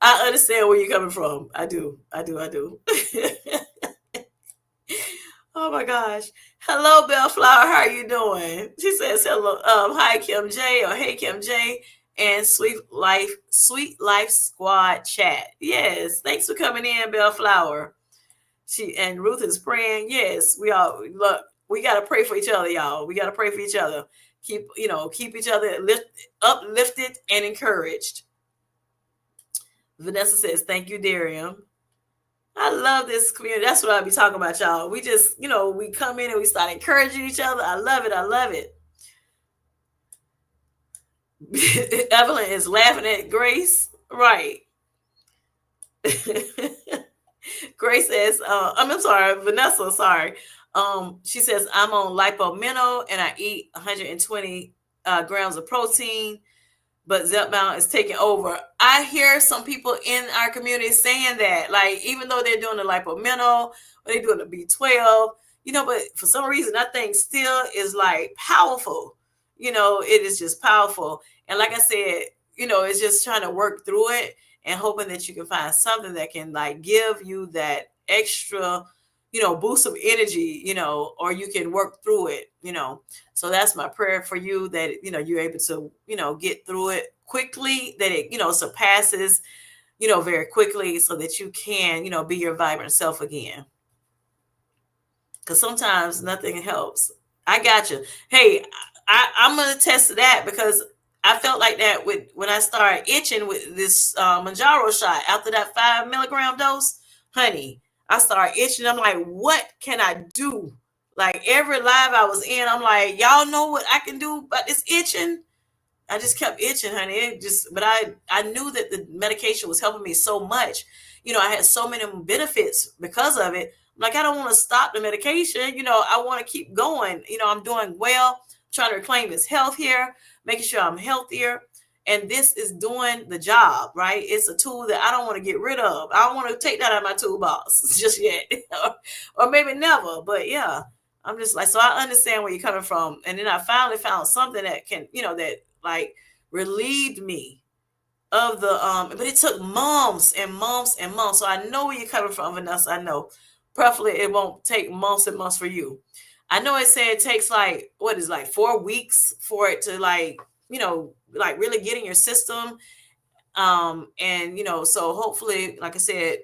I understand where you're coming from. I do. Oh my gosh. Hello, Bellflower. How are you doing? She says hello. Hi, Kim J, or hey, Kim J, and Sweet Life Squad chat. Yes. Thanks for coming in, Bellflower. She and Ruth is praying. Yes, we all look. We got to pray for each other, y'all. We got to pray for each other. Keep each other uplifted and encouraged. Vanessa says, thank you, Darian. I love this community. That's what I'll be talking about, y'all. We just, we come in and we start encouraging each other. I love it. Evelyn is laughing at Grace. Right. Grace says, I'm sorry, Vanessa, sorry. She says, I'm on Lipomino and I eat 120 grams of protein, but Zepbound is taking over. I hear some people in our community saying that, like, even though they're doing the Lipomino or they're doing the B12, but for some reason, that thing still is like powerful. It is just powerful. And like I said, it's just trying to work through it and hoping that you can find something that can like give you that extra, boost of energy, or you can work through it, So that's my prayer for you, that, you're able to, get through it quickly, that it, surpasses, very quickly, so that you can, be your vibrant self again. Because sometimes nothing helps. I got you. Hey, I'm going to test that, because I felt like that when I started itching with this Mounjaro shot after that 5 milligram dose, honey. I started itching. I'm like, what can I do? Like every live I was in, I'm like, y'all know what I can do about this itching? I just kept itching, honey. But I knew that the medication was helping me so much. I had so many benefits because of it. Like, I don't want to stop the medication. I want to keep going. I'm doing well, trying to reclaim this health here, making sure I'm healthier. And this is doing the job, right? It's a tool that I don't want to get rid of. I don't want to take that out of my toolbox just yet, or maybe never. But yeah, I'm just like, so I understand where you're coming from. And then I finally found something that can, that like relieved me of the, but it took months and months and months. So I know where you're coming from, Vanessa. I know. Preferably it won't take months and months for you. I know it said it takes like 4 weeks for it to like really get in your system. And so hopefully, like I said,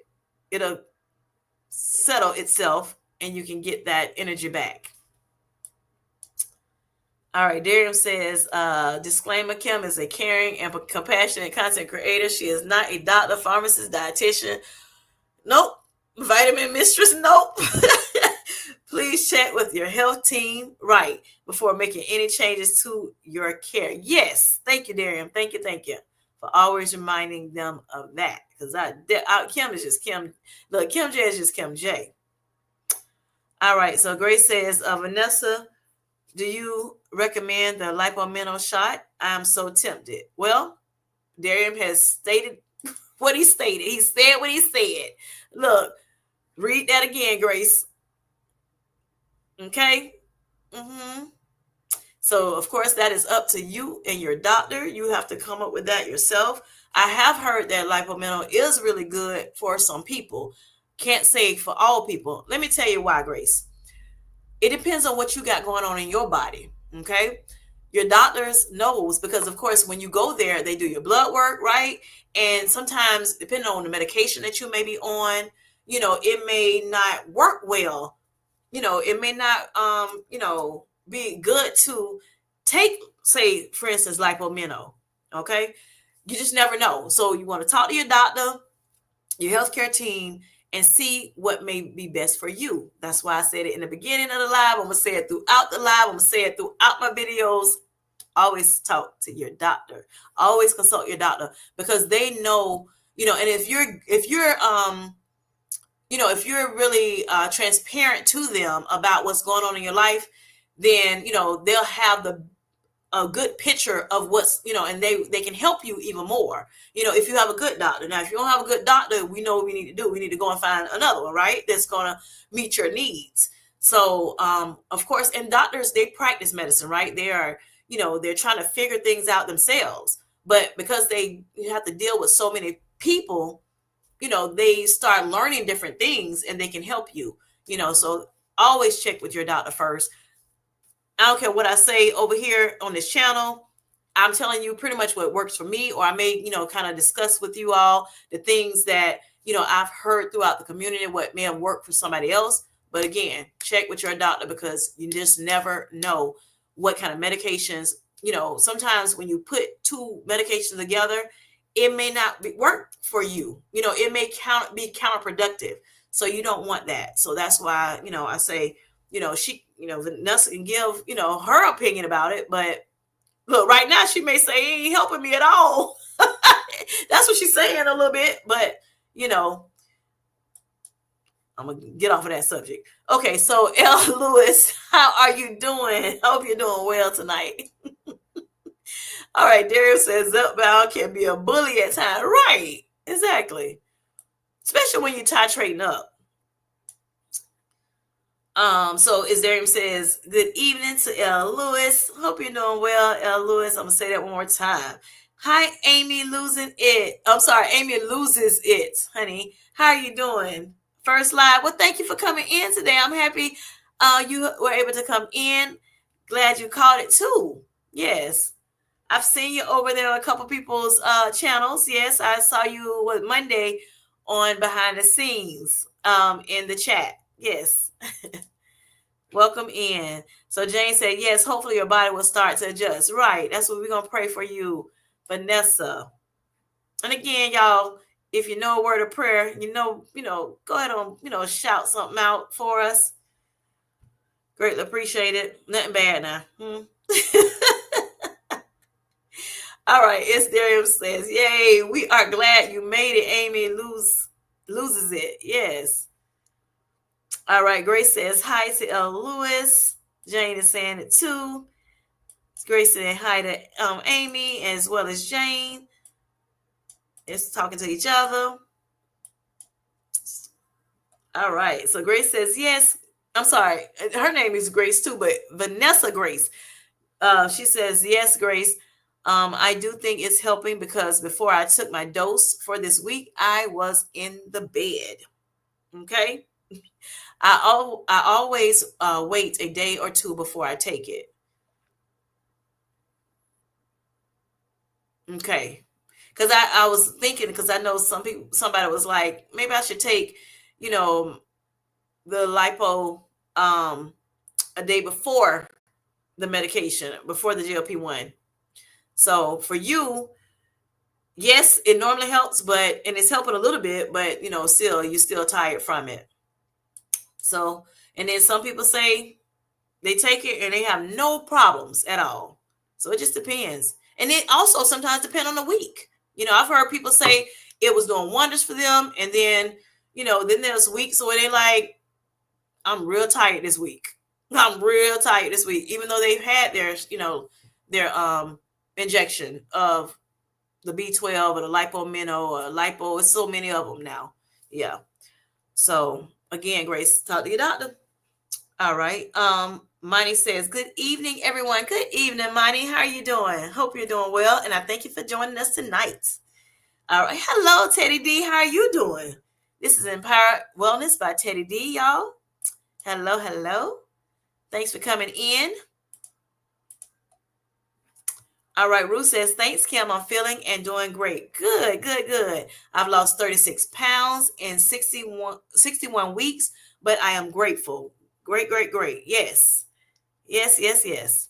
it'll settle itself and you can get that energy back. All right, Darian says, disclaimer, Kim is a caring and compassionate content creator. She is not a doctor, pharmacist, dietitian. Nope. Vitamin mistress. Nope. Please check with your health team before making any changes to your care. Yes. Thank you, Darian. Thank you for always reminding them of that. Because Kim is just Kim. Look, Kim J is just Kim J. All right. So Grace says, Vanessa, do you recommend the Lipomino shot? I'm so tempted. Well, Darian has stated what he stated. He said what he said. Look, read that again, Grace. Okay. So, of course, that is up to you and your doctor. You have to come up with that yourself. I have heard that Lipomino is really good for some people. Can't say for all people. Let me tell you why, Grace. It depends on what you got going on in your body. Okay. your doctors knows, because of course when you go there they do your blood work, right? And sometimes depending on the medication that you may be on, it may not work well. It may not be good to take, say for instance, lipomino. Okay, you just never know. So you want to talk to your doctor, your healthcare team, and see what may be best for you. That's why I said it in the beginning of the live. I'm gonna say it throughout the live. I'm gonna say it throughout my videos. Always talk to your doctor. Always consult your doctor, because they know, and if you're really transparent to them about what's going on in your life, then they'll have a good picture of what's, and they can help you even more, if you have a good doctor. Now if you don't have a good doctor, we know what we need to do. We need to go and find another one, right, that's going to meet your needs. So of course, and doctors, they practice medicine, right? They are, they're trying to figure things out themselves, but because they have to deal with so many people, they start learning different things and they can help you, so always check with your doctor first. I don't care what I say over here on this channel. I'm telling you pretty much what works for me, or I may, kind of discuss with you all the things that, I've heard throughout the community, what may have worked for somebody else. But again, check with your doctor, because you just never know what kind of medications, sometimes when you put two medications together, it may not work for you. It may be counterproductive. So you don't want that. So that's why, I say, Vanessa can give, her opinion about it. But look, right now she may say, it ain't helping me at all. That's what she's saying a little bit. But, I'm going to get off of that subject. Okay, so L. Lewis, how are you doing? Hope you're doing well tonight. All right, Daryl says Zepbound can be a bully at times. Right, exactly. Especially when you're titrating up. So Isdarium says, good evening to L. Lewis. Hope you're doing well, L. Lewis. I'm going to say that one more time. Hi, Amy losing it. I'm sorry, Amy loses it, honey. How are you doing? First live. Well, thank you for coming in today. I'm happy you were able to come in. Glad you caught it too. Yes. I've seen you over there on a couple people's channels. Yes, I saw you Monday on Behind the Scenes in the chat. Yes. Welcome in. So Jane said, yes, hopefully your body will start to adjust. Right. That's what we're going to pray for you, Vanessa. And again, y'all, if you know a word of prayer, go ahead and, shout something out for us. Greatly appreciate it. Nothing bad now. All right. Isdarium says, yay, we are glad you made it. Amy loses it. Yes. All right. Grace says, hi to L. Lewis. Jane is saying it too. Grace saying hi to Amy as well as Jane. It's talking to each other. All right. So Grace says, yes. I'm sorry. Her name is Grace too, but Vanessa Grace. She says, yes, Grace. I do think it's helping, because before I took my dose for this week, I was in the bed. Okay. I always wait a day or two before I take it. Okay. Because I was thinking, because I know somebody was like, maybe I should take, the lipo a day before the medication, before the GLP-1. So for you, yes, it normally helps, and it's helping a little bit, but still, you're still tired from it. So, and then some people say they take it and they have no problems at all. So it just depends. And it also sometimes depends on the week. I've heard people say it was doing wonders for them. And then, then there's weeks where they like, I'm real tired this week. I'm real tired this week, even though they've had their injection of the B12 or the lipomino or lipo. It's so many of them now. Yeah. So again, Grace, talk to your doctor. All right. Money says, good evening, everyone. Good evening, Money. How are you doing? Hope you're doing well. And I thank you for joining us tonight. All right. Hello, Teddy D. How are you doing? This is Empower Wellness by Teddy D, y'all. Hello, hello. Thanks for coming in. All right, Ruth says, thanks, Kim. I'm feeling and doing great. Good, good, good. I've lost 36 pounds in 61 weeks, but I am grateful. Great, great, great. Yes, yes, yes, yes.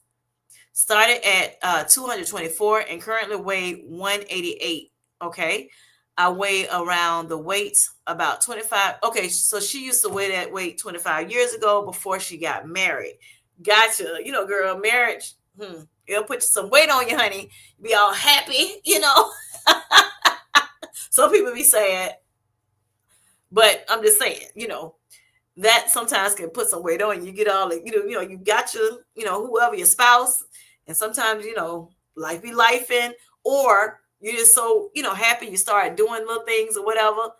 Started at 224 and currently weigh 188. Okay. I weigh around the weight about 25. Okay. So she used to weigh that weight 25 years ago before she got married. Gotcha. Girl, marriage, it'll put some weight on you, honey. Be all happy. Some people be sad, but I'm just saying, that sometimes can put some weight on you. You get all you got whoever your spouse, and sometimes life be lifing, or you're just so happy you start doing little things or whatever,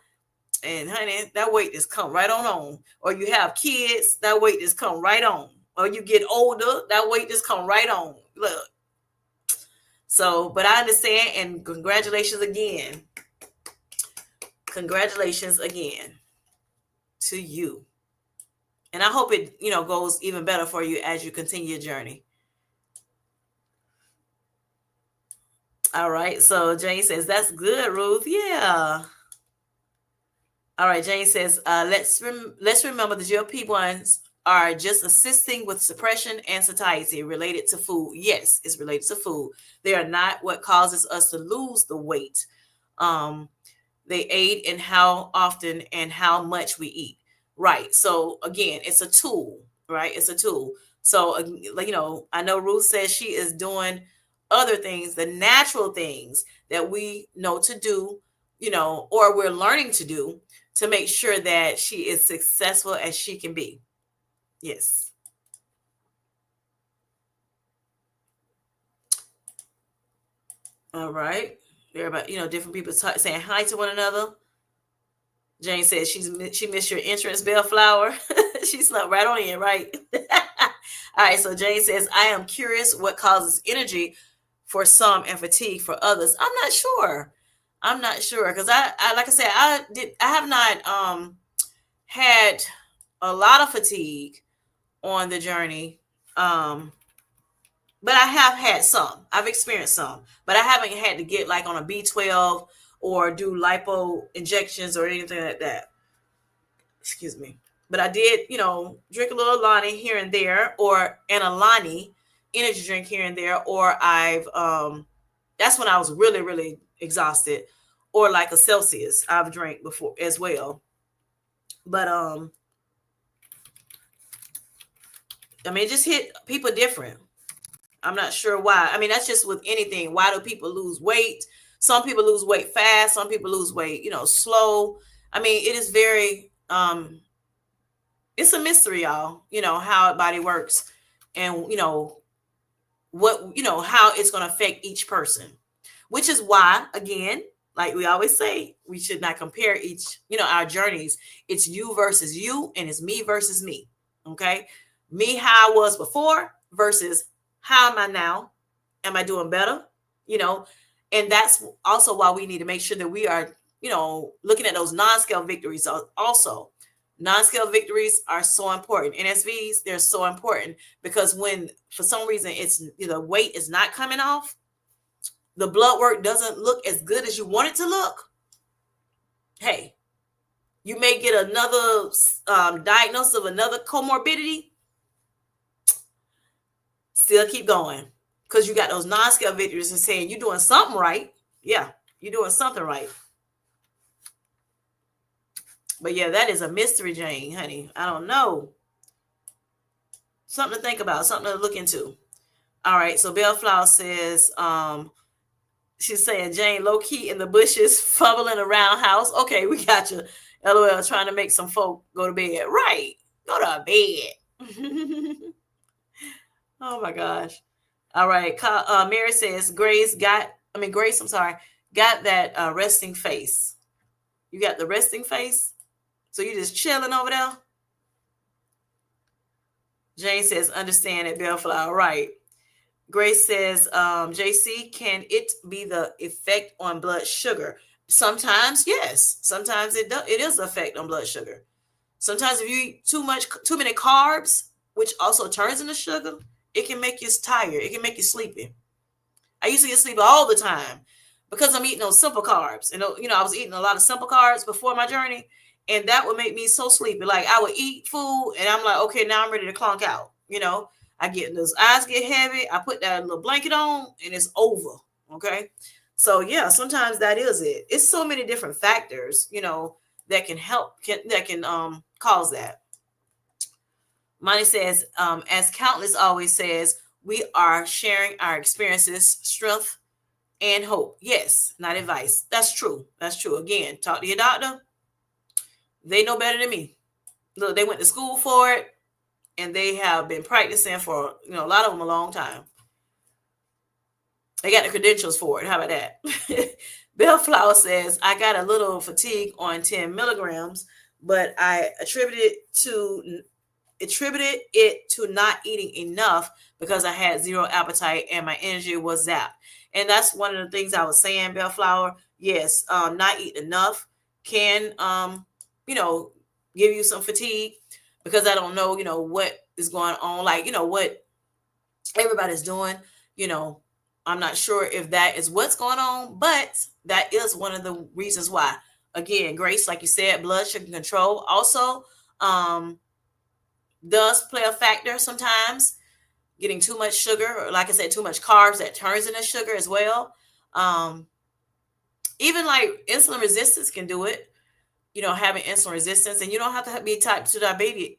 and honey, that weight just come right on. Or you have kids, that weight just come right on. Or you get older, that weight just come right on. Look, so but I understand, and congratulations again. Congratulations again to you. And I hope it, goes even better for you as you continue your journey. All right. So Jane says, that's good, Ruth. Yeah. All right. Jane says, let's remember the GLP-1s are just assisting with suppression and satiety related to food. Yes, it's related to food. They are not what causes us to lose the weight. They aid in how often and how much we eat. Right. So again, it's a tool, right? It's a tool. So, I know Ruth says she is doing other things, the natural things that we know to do, or we're learning to do to make sure that she is successful as she can be. Yes. All right. Everybody, different people saying hi to one another. Jane says she missed your entrance, Bellflower. She snuck right on in, right? All right, so Jane says, I am curious what causes energy for some and fatigue for others. I'm not sure. Because I like I said, I have not had a lot of fatigue on the journey. But I have had some. I've experienced some, but I haven't had to get like on a B12 or do lipo injections or anything like that. Excuse me. But I did, drink a little Alani here and there, or an Alani energy drink here and there, or I've that's when I was really, really exhausted, or like a Celsius I've drank before as well. But I mean, it just hit people different. I'm not sure why. I mean, that's just with anything. Why do people lose weight? Some people lose weight fast. Some people lose weight, slow. I mean, it is very, it's a mystery, y'all, how a body works, and, what, how it's going to affect each person, which is why, again, like we always say, we should not compare our journeys. It's you versus you, and it's me versus me. Okay. Me, how I was before versus how am I now? Am I doing better? And that's also why we need to make sure that we are, looking at those non-scale victories also. Non-scale victories are so important. NSVs, they're so important because when for some reason it's the weight is not coming off, the blood work doesn't look as good as you want it to look. Hey, you may get another diagnosis of another comorbidity. Still keep going because you got those non-scale victories and saying you're doing something right. Yeah, you're doing something right. But yeah, that is a mystery, Jane, honey. I don't know. Something to think about, something to look into. All right, so Bellflower says, she's saying, Jane, low key in the bushes, fumbling around house. Okay, we got you. LOL, trying to make some folk go to bed. Right, go to bed. Oh my gosh. All right, Mary says, Grace, I'm sorry, got that resting face. You got the resting face? So you just chilling over there? Jane says, understand it, Bellflower. Right. Grace says, JC, can it be the effect on blood sugar? Sometimes, yes. Sometimes it is effect on blood sugar. Sometimes if you eat too many carbs, which also turns into sugar, it can make you tired. It can make you sleepy. I used to get sleepy all the time because I'm eating those simple carbs. And, I was eating a lot of simple carbs before my journey. And that would make me so sleepy. Like I would eat food and I'm like, okay, now I'm ready to clunk out. I get those eyes get heavy. I put that little blanket on and it's over. Okay. So yeah, sometimes that is it. It's so many different factors, that can help, that can cause that. Money says, as Countless always says, we are sharing our experiences, strength, and hope. Yes, not advice. That's true. That's true. Again, talk to your doctor. They know better than me. Look, they went to school for it, and they have been practicing for, a lot of them a long time. They got the credentials for it. How about that? Bellflower says, I got a little fatigue on 10 milligrams, but I attributed it to not eating enough because I had zero appetite and my energy was zapped. And that's one of the things I was saying, Bellflower. Yes, not eating enough can, give you some fatigue because I don't know, what is going on, like, what everybody's doing, I'm not sure if that is what's going on, but that is one of the reasons why. Again, Grace, like you said, blood sugar control also does play a factor sometimes. Getting too much sugar, or like I said, too much carbs, that turns into sugar as well. Even like insulin resistance can do it. Having insulin resistance, and you don't have to be type 2 diabetic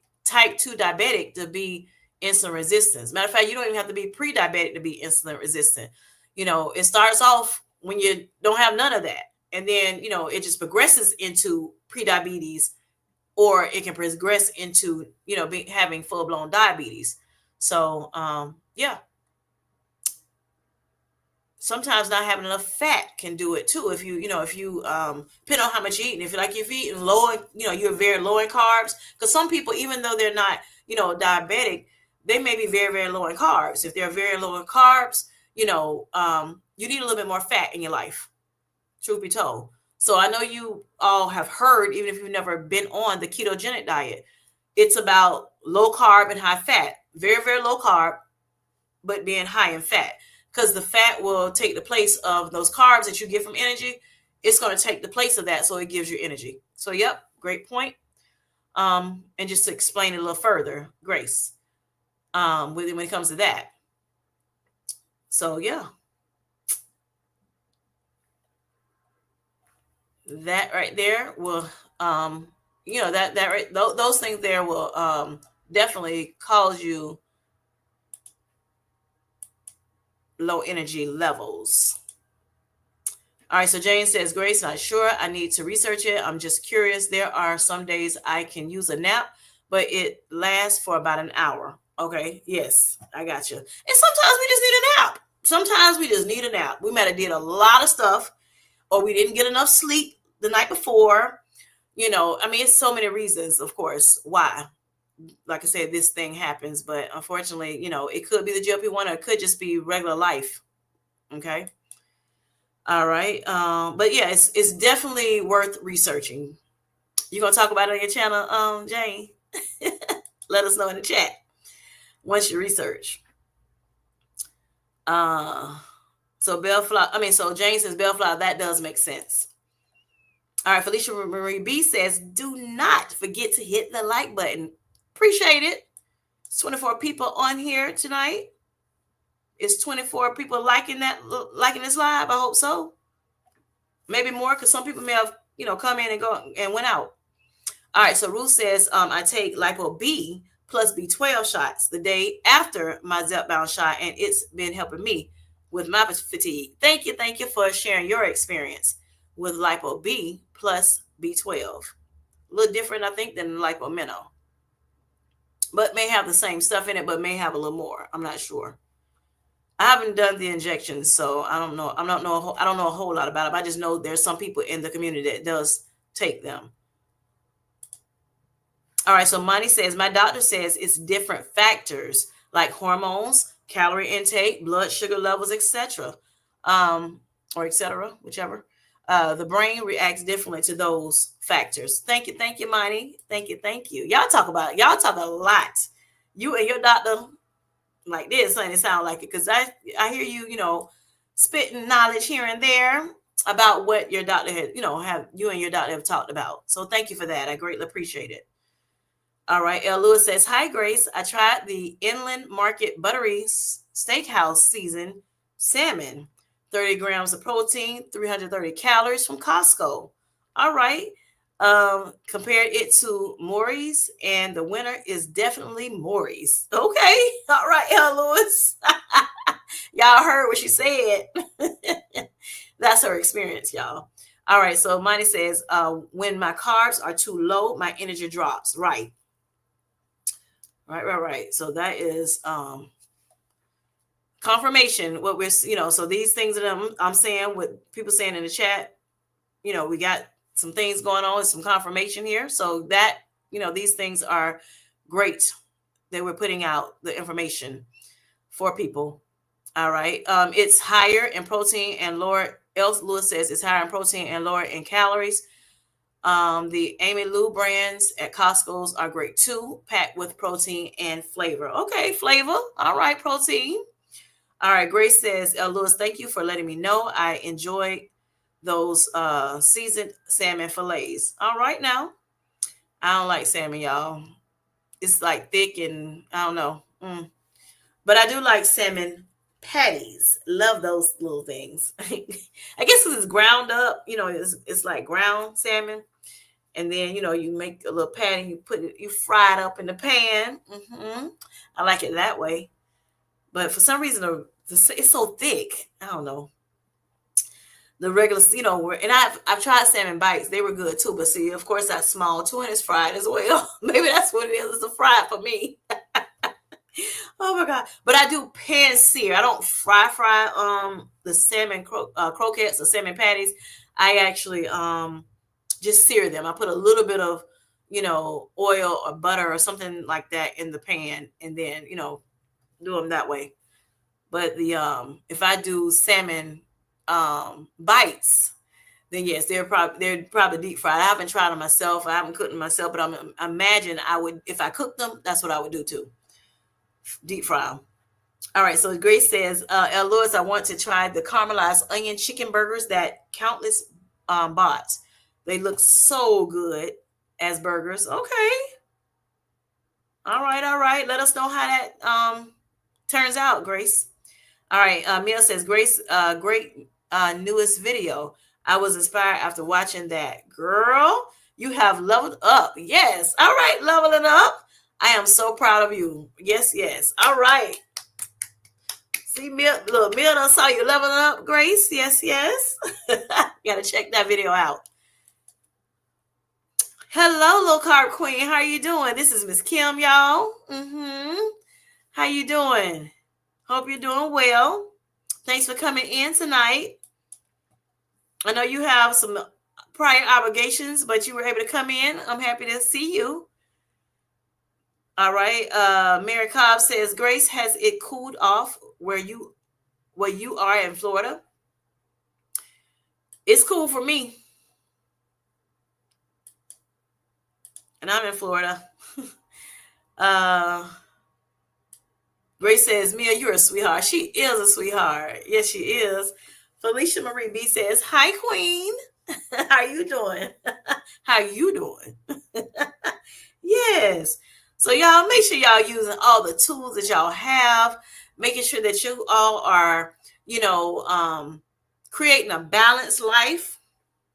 to be insulin resistant. Matter of fact, you don't even have to be pre-diabetic to be insulin resistant. It starts off when you don't have none of that. And then, it just progresses into pre-diabetes, or it can progress into, having full-blown diabetes. So, yeah. Sometimes not having enough fat can do it too. If you depending on how much you eat. And if you're eating low, you're very low in carbs. Because some people, even though they're not, diabetic, they may be very, very low in carbs. If they're very low in carbs, you need a little bit more fat in your life, truth be told. So I know you all have heard, even if you've never been on the ketogenic diet, it's about low carb and high fat, very, very low carb, but being high in fat. Because the fat will take the place of those carbs that you get from energy. It's going to take the place of that, so it gives you energy. So, yep, great point. And just to explain it a little further, Grace, when it comes to that. So, yeah. That right there will, those things there will definitely cause you low energy levels. All right, so Jane says, Grace, not sure. I need to research it. I'm just curious. There are some days I can use a nap, but it lasts for about an hour. Okay, yes, I got you. And sometimes we just need a nap. Sometimes we just need a nap. We might have did a lot of stuff, or we didn't get enough sleep the night before. It's so many reasons, of course, why. Like I said, this thing happens, but unfortunately, it could be the GLP-1, or it could just be regular life. Okay. All right. But yeah, it's definitely worth researching. You gonna talk about it on your channel, Jane? Let us know in the chat once you research. So Jane says, Bellflower, that does make sense. All right, Felicia Marie B says, do not forget to hit the like button. Appreciate it. It's 24 people on here tonight. It's 24 people liking this live. I hope so. Maybe more, because some people may have, come in and go and went out. All right, so Ruth says, I take Lipo B plus B12 shots the day after my Zepbound shot, and it's been helping me with my fatigue. Thank you for sharing your experience with Lipo B plus B12. A little different, I think, than Lipo Minnow, but may have the same stuff in it, but may have a little more. I'm not sure. I haven't done the injections, so I don't know. I don't know a whole lot about it. But I just know there's some people in the community that does take them. All right. So Monty says, my doctor says it's different factors like hormones, calorie intake, blood sugar levels, etc., or etc., whichever. The brain reacts differently to those factors. Thank you, Monty. Thank you. Y'all talk a lot. You and your doctor like this, and it sound like it, because I hear you, spitting knowledge here and there about what your doctor had, have you and your doctor have talked about. So thank you for that. I greatly appreciate it. All right. L. Lewis says, "Hi, Grace. I tried the Inland Market Buttery Steakhouse seasoned salmon, 30 grams of protein, 330 calories from Costco. All right. Compared it to Maury's, and the winner is definitely Maury's. Okay. All right, L. Lewis. Y'all heard what she said. That's her experience, y'all. All right. So Monty says, when my carbs are too low, my energy drops. Right. Right. So that is confirmation. What we're, so these things that I'm saying, what people saying in the chat, we got some things going on, some confirmation here. So that, these things are great that we're putting out the information for people. All right. It's higher in protein and lower. Else Lewis says it's higher in protein and lower in calories. The Amy Lou brands at Costco's are great too, packed with protein and flavor. Okay, flavor. All right, protein. All right, Grace says, Lewis, thank you for letting me know. I enjoyed those seasoned salmon fillets. All right, now. I don't like salmon, y'all. It's like thick and I don't know. But I do like salmon patties. Love those little things. I guess because it's ground up, it's like ground salmon. And then, you make a little patty, you fry it up in the pan. I like it that way. But for some reason, it's so thick. I don't know. The regular, and I've tried salmon bites. They were good too. But see, of course, that's small too, and it's fried as well. Maybe that's what it is. It's a fry for me. Oh my God. But I do pan sear. I don't fry the salmon croquettes or salmon patties. I actually just sear them. I put a little bit of, oil or butter or something like that in the pan and then, do them that way. But if I do salmon bites, then yes, they're probably deep fried. I haven't tried them myself. I haven't cooked them myself, but I imagine I would, if I cook them, that's what I would do too. Deep fry them. All right. So Grace says, L. Lewis, I want to try the caramelized onion chicken burgers that countless bought. They look so good as burgers. Okay. All right. Let us know how that turns out, Grace. All right. Mia says, Grace, great newest video. I was inspired after watching that. Girl, you have leveled up. Yes. All right. Leveling up. I am so proud of you. Yes. All right. See, Mia done saw you leveling up, Grace. Yes. Got to check that video out. Hello, low carb queen. How are you doing? This is Miss Kim, y'all. How you doing? Hope you're doing well. Thanks for coming in tonight. I know you have some prior obligations, but you were able to come in. I'm happy to see you. All right. Mary Cobb says, Grace, has it cooled off where you are in Florida? It's cool for me. And I'm in Florida. Grace says, Mia, you're a sweetheart. She is a sweetheart. Yes, she is. Felicia Marie B says, hi, queen. How you doing? How you doing? Yes. So y'all make sure y'all using all the tools that y'all have, making sure that you all are, creating a balanced life.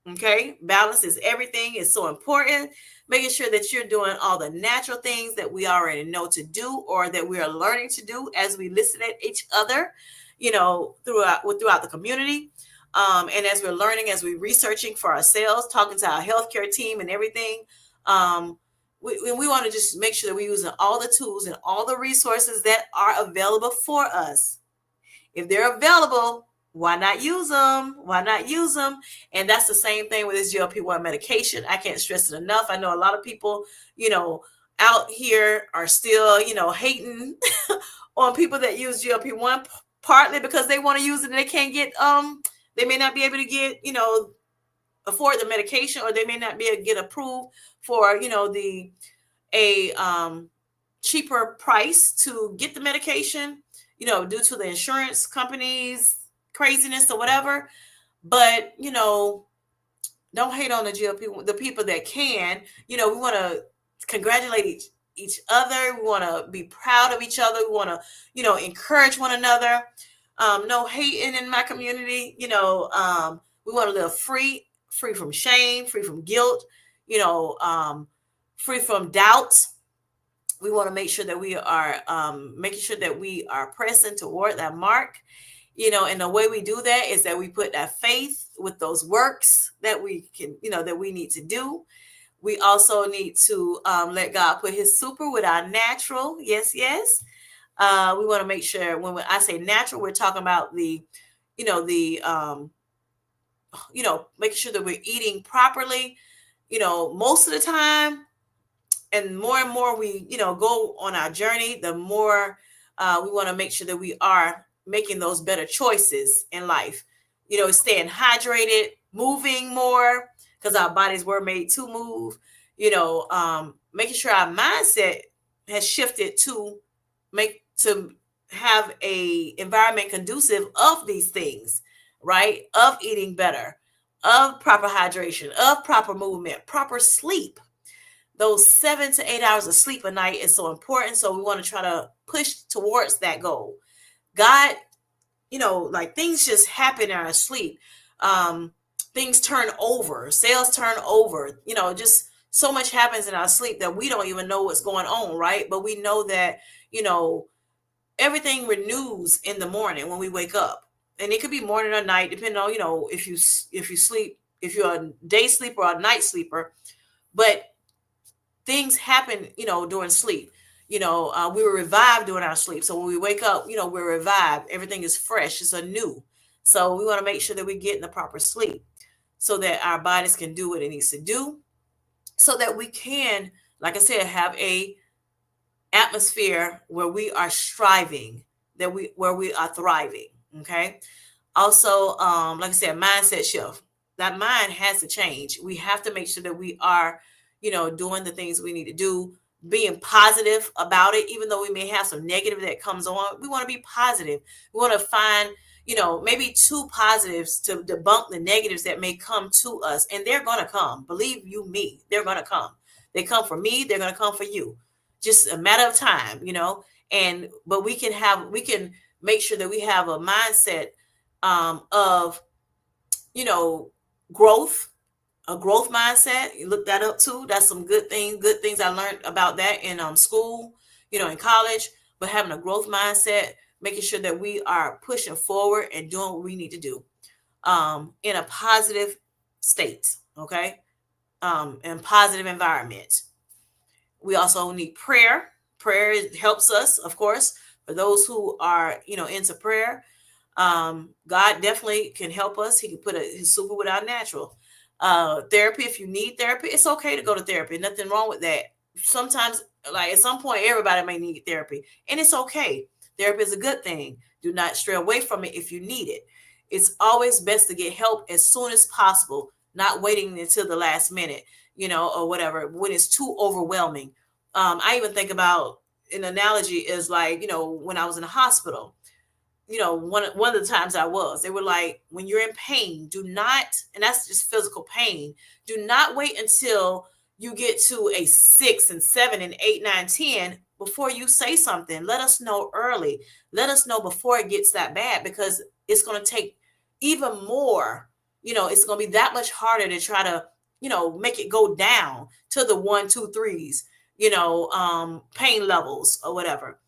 Okay. Balance is everything. It's so important. Making sure that you're doing all the natural things that we already know to do or that we are learning to do as we listen at each other, throughout the community. And as we're learning, as we're researching for ourselves, talking to our healthcare team and everything, we want to just make sure that we're using all the tools and all the resources that are available for us. If they're available, why not use them? And that's the same thing with this GLP-1 medication. I can't stress it enough. I know a lot of people, out here are still, hating on people that use GLP-1, partly because they want to use it and they can't get, they may not be able to get, afford the medication, or they may not be able to get approved for, a cheaper price to get the medication, due to the insurance companies craziness or whatever. But, don't hate on the GLP, the people that can. We want to congratulate each other. We want to be proud of each other. We want to, encourage one another. No hating in my community. We want to live free from shame, free from guilt, free from doubts. We want to make sure that we are making sure that we are pressing toward that mark. And the way we do that is that we put that faith with those works that we can, that we need to do. We also need to let God put his super with our natural. Yes, yes. We want to make sure when I say natural, we're talking about making sure that we're eating properly, most of the time. And more we, go on our journey, the more we want to make sure that we are making those better choices in life. Staying hydrated, moving more, because our bodies were made to move. Making sure our mindset has shifted to have a environment conducive of these things, right? Of eating better, of proper hydration, of proper movement, proper sleep. Those 7 to 8 hours of sleep a night is so important. So we want to try to push towards that goal. God, like things just happen in our sleep. Things turn over, sales turn over, just so much happens in our sleep that we don't even know what's going on, right? But we know that, everything renews in the morning when we wake up. And it could be morning or night, depending on, if you sleep, if you're a day sleeper or a night sleeper. But things happen, during sleep. We were revived during our sleep. So when we wake up, we're revived. Everything is fresh. It's anew. So we want to make sure that we get in the proper sleep so that our bodies can do what it needs to do, so that we can, like I said, have a atmosphere where we are striving, where we are thriving. Okay. Also, like I said, mindset shift. That mind has to change. We have to make sure that we are, doing the things we need to do, being positive about it, even though we may have some negative that comes on. We want to be positive. We want to find, maybe two positives to debunk the negatives that may come to us. And they're going to come. Believe you me, they're going to come. They come for me. They're going to come for you. Just a matter of time, but we can make sure that we have a mindset of, growth, a growth mindset. You look that up too. That's some good things I learned about that in school, in college. But having a growth mindset, making sure that we are pushing forward and doing what we need to do in a positive state, okay, in positive environment. We also need prayer. Prayer helps us, of course, for those who are, into prayer. God definitely can help us. He can put his super with our natural. Therapy, if you need therapy, it's okay to go to therapy. Nothing wrong with that. Sometimes, like at some point, everybody may need therapy, and it's okay. Therapy is a good thing. Do not stray away from it if you need it. It's always best to get help as soon as possible, not waiting until the last minute, or whatever, when it's too overwhelming. I even think about an analogy is like, when I was in the hospital, one of the times they were like, when you're in pain, do not, and that's just physical pain, do not wait until you get to a 6 and 7 and 8, 9, 10 before you say something. Let us know early. Let us know before it gets that bad, because it's going to take even more, it's going to be that much harder to try to, make it go down to the 1, 2, 3s, pain levels or whatever.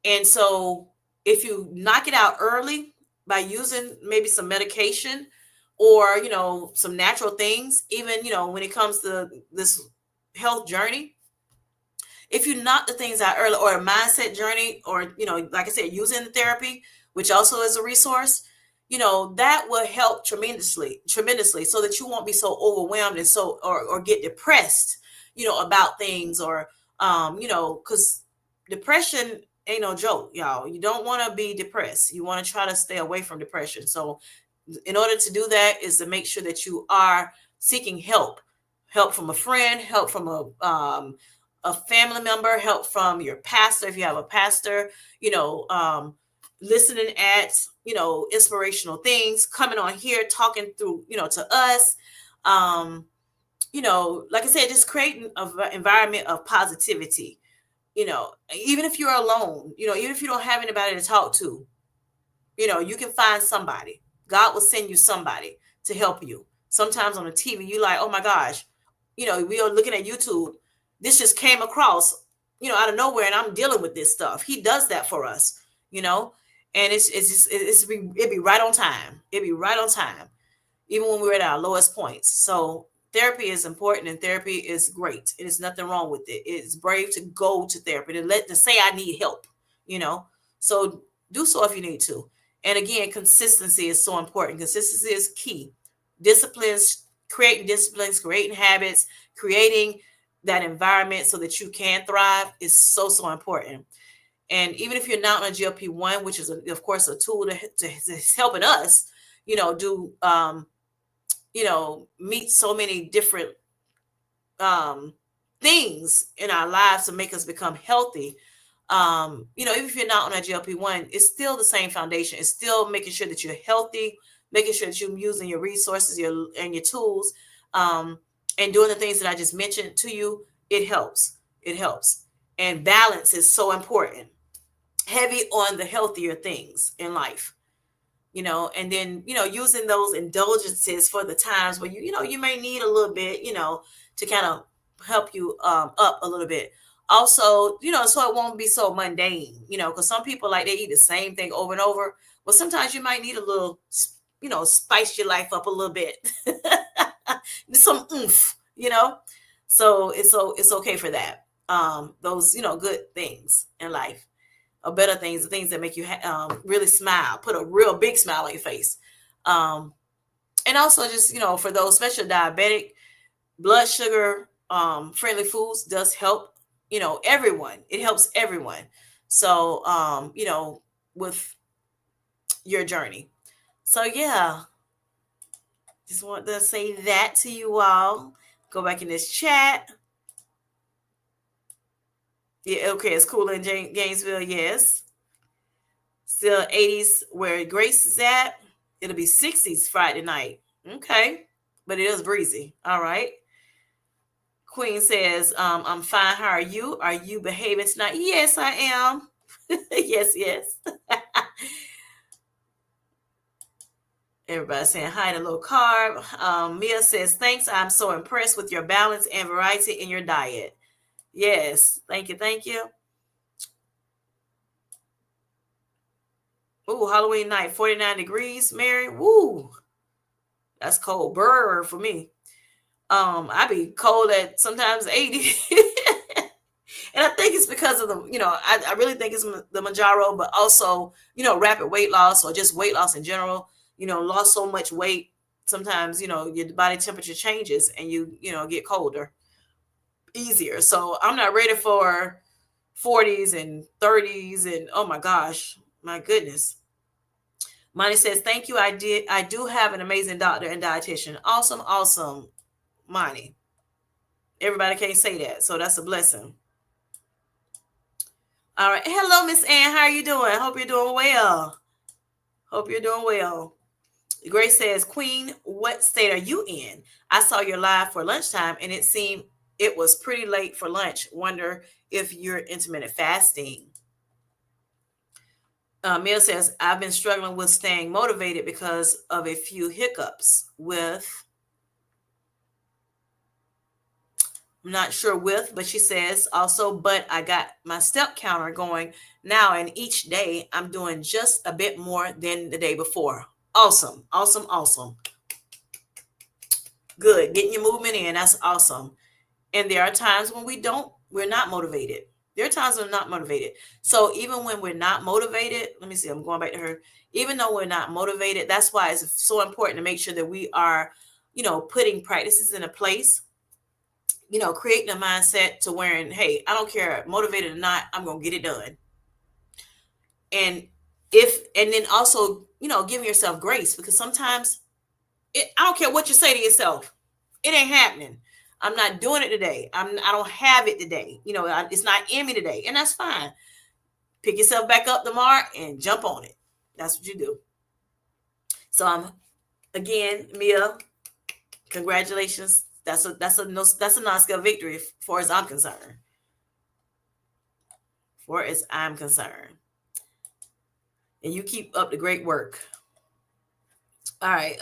And so if you knock it out early by using maybe some medication or, some natural things, even, when it comes to this health journey, if you knock the things out early, or a mindset journey, or, like I said, using therapy, which also is a resource, that will help tremendously, so that you won't be so overwhelmed and or get depressed, about things, or, because depression ain't no joke, y'all. You don't want to be depressed. You want to try to stay away from depression. So in order to do that is to make sure that you are seeking help from a friend, help from a family member, help from your pastor. If you have a pastor, listening at, inspirational things, coming on here, talking through, to us. Um, like I said, just creating an environment of positivity, even if you're alone, even if you don't have anybody to talk to, you can find somebody. God will send you somebody to help you. Sometimes on the TV, you like, oh my gosh, we are looking at YouTube. This just came across, out of nowhere, and I'm dealing with this stuff. He does that for us, and it'd be right on time. It'd be right on time, even when we're at our lowest points. So therapy is important, and therapy is great. There's nothing wrong with it. It's brave to go to therapy, to say I need help, So do so if you need to. And again, consistency is so important. Consistency is key. Disciplines, creating habits, creating that environment so that you can thrive is so, so important. And even if you're not on a GLP-1, which is, of course, a tool to helping us, do, meet so many different things in our lives to make us become healthy. Even if you're not on a GLP-1, it's still the same foundation. It's still making sure that you're healthy, making sure that you're using your resources, and your tools, and doing the things that I just mentioned to you. It helps. It helps. And balance is so important. Heavy on the healthier things in life, and then, using those indulgences for the times where you may need a little bit, to kind of help you up a little bit. Also, so it won't be so mundane, because some people like they eat the same thing over and over. Well, sometimes you might need a little, spice your life up a little bit, some oomph, So it's okay for that. Those good things in life, or better things, the things that make you really smile, put a real big smile on your face. And also just, for those special diabetic, blood sugar friendly foods does help, everyone. It helps everyone. So, with your journey. So yeah, just want to say that to you all. Go back in this chat. Yeah, okay, it's cool in Gainesville, yes. Still 80s where Grace is at. It'll be 60s Friday night. Okay. But it is breezy. All right. Queen says, I'm fine. How are you? Are you behaving tonight? Yes, I am. Yes. Everybody saying hi to Low Carb. Mia says, thanks. I'm so impressed with your balance and variety in your diet. Yes. Thank you. Ooh, Halloween night, 49 degrees, Mary. Woo. That's cold. Brr for me. I be cold at sometimes 80. And I think it's because of I really think it's the Mounjaro, but also, rapid weight loss, or just weight loss in general, lost so much weight. Sometimes, your body temperature changes and you get colder easier. So I'm not ready for 40s and 30s. And oh my gosh, my goodness. Money says, thank you. I do have an amazing doctor and dietitian. Awesome. Money. Everybody can't say that. So that's a blessing. All right. Hello, Miss Ann. How are you doing? Hope you're doing well. Grace says, Queen, what state are you in? I saw your live for lunchtime and it seemed it was pretty late for lunch. Wonder if you're intermittent fasting. Mel says, I've been struggling with staying motivated because of a few hiccups I'm not sure but she says also, but I got my step counter going now, and each day I'm doing just a bit more than the day before. Awesome. Good. Getting your movement in. That's awesome. And there are times when we're not motivated. There are times when we're not motivated. So even when we're not motivated, let me see, I'm going back to her. Even though we're not motivated, that's why it's so important to make sure that we are, putting practices into place, creating a mindset to where, hey, I don't care, motivated or not, I'm going to get it done. And then also, giving yourself grace, because sometimes I don't care what you say to yourself. It ain't happening. I'm not doing it today. I don't have it today. It's not in me today. And that's fine. Pick yourself back up tomorrow and jump on it. That's what you do. So again, Mia, congratulations. That's a non-scale victory as far as I'm concerned. For as I'm concerned. And you keep up the great work. All right.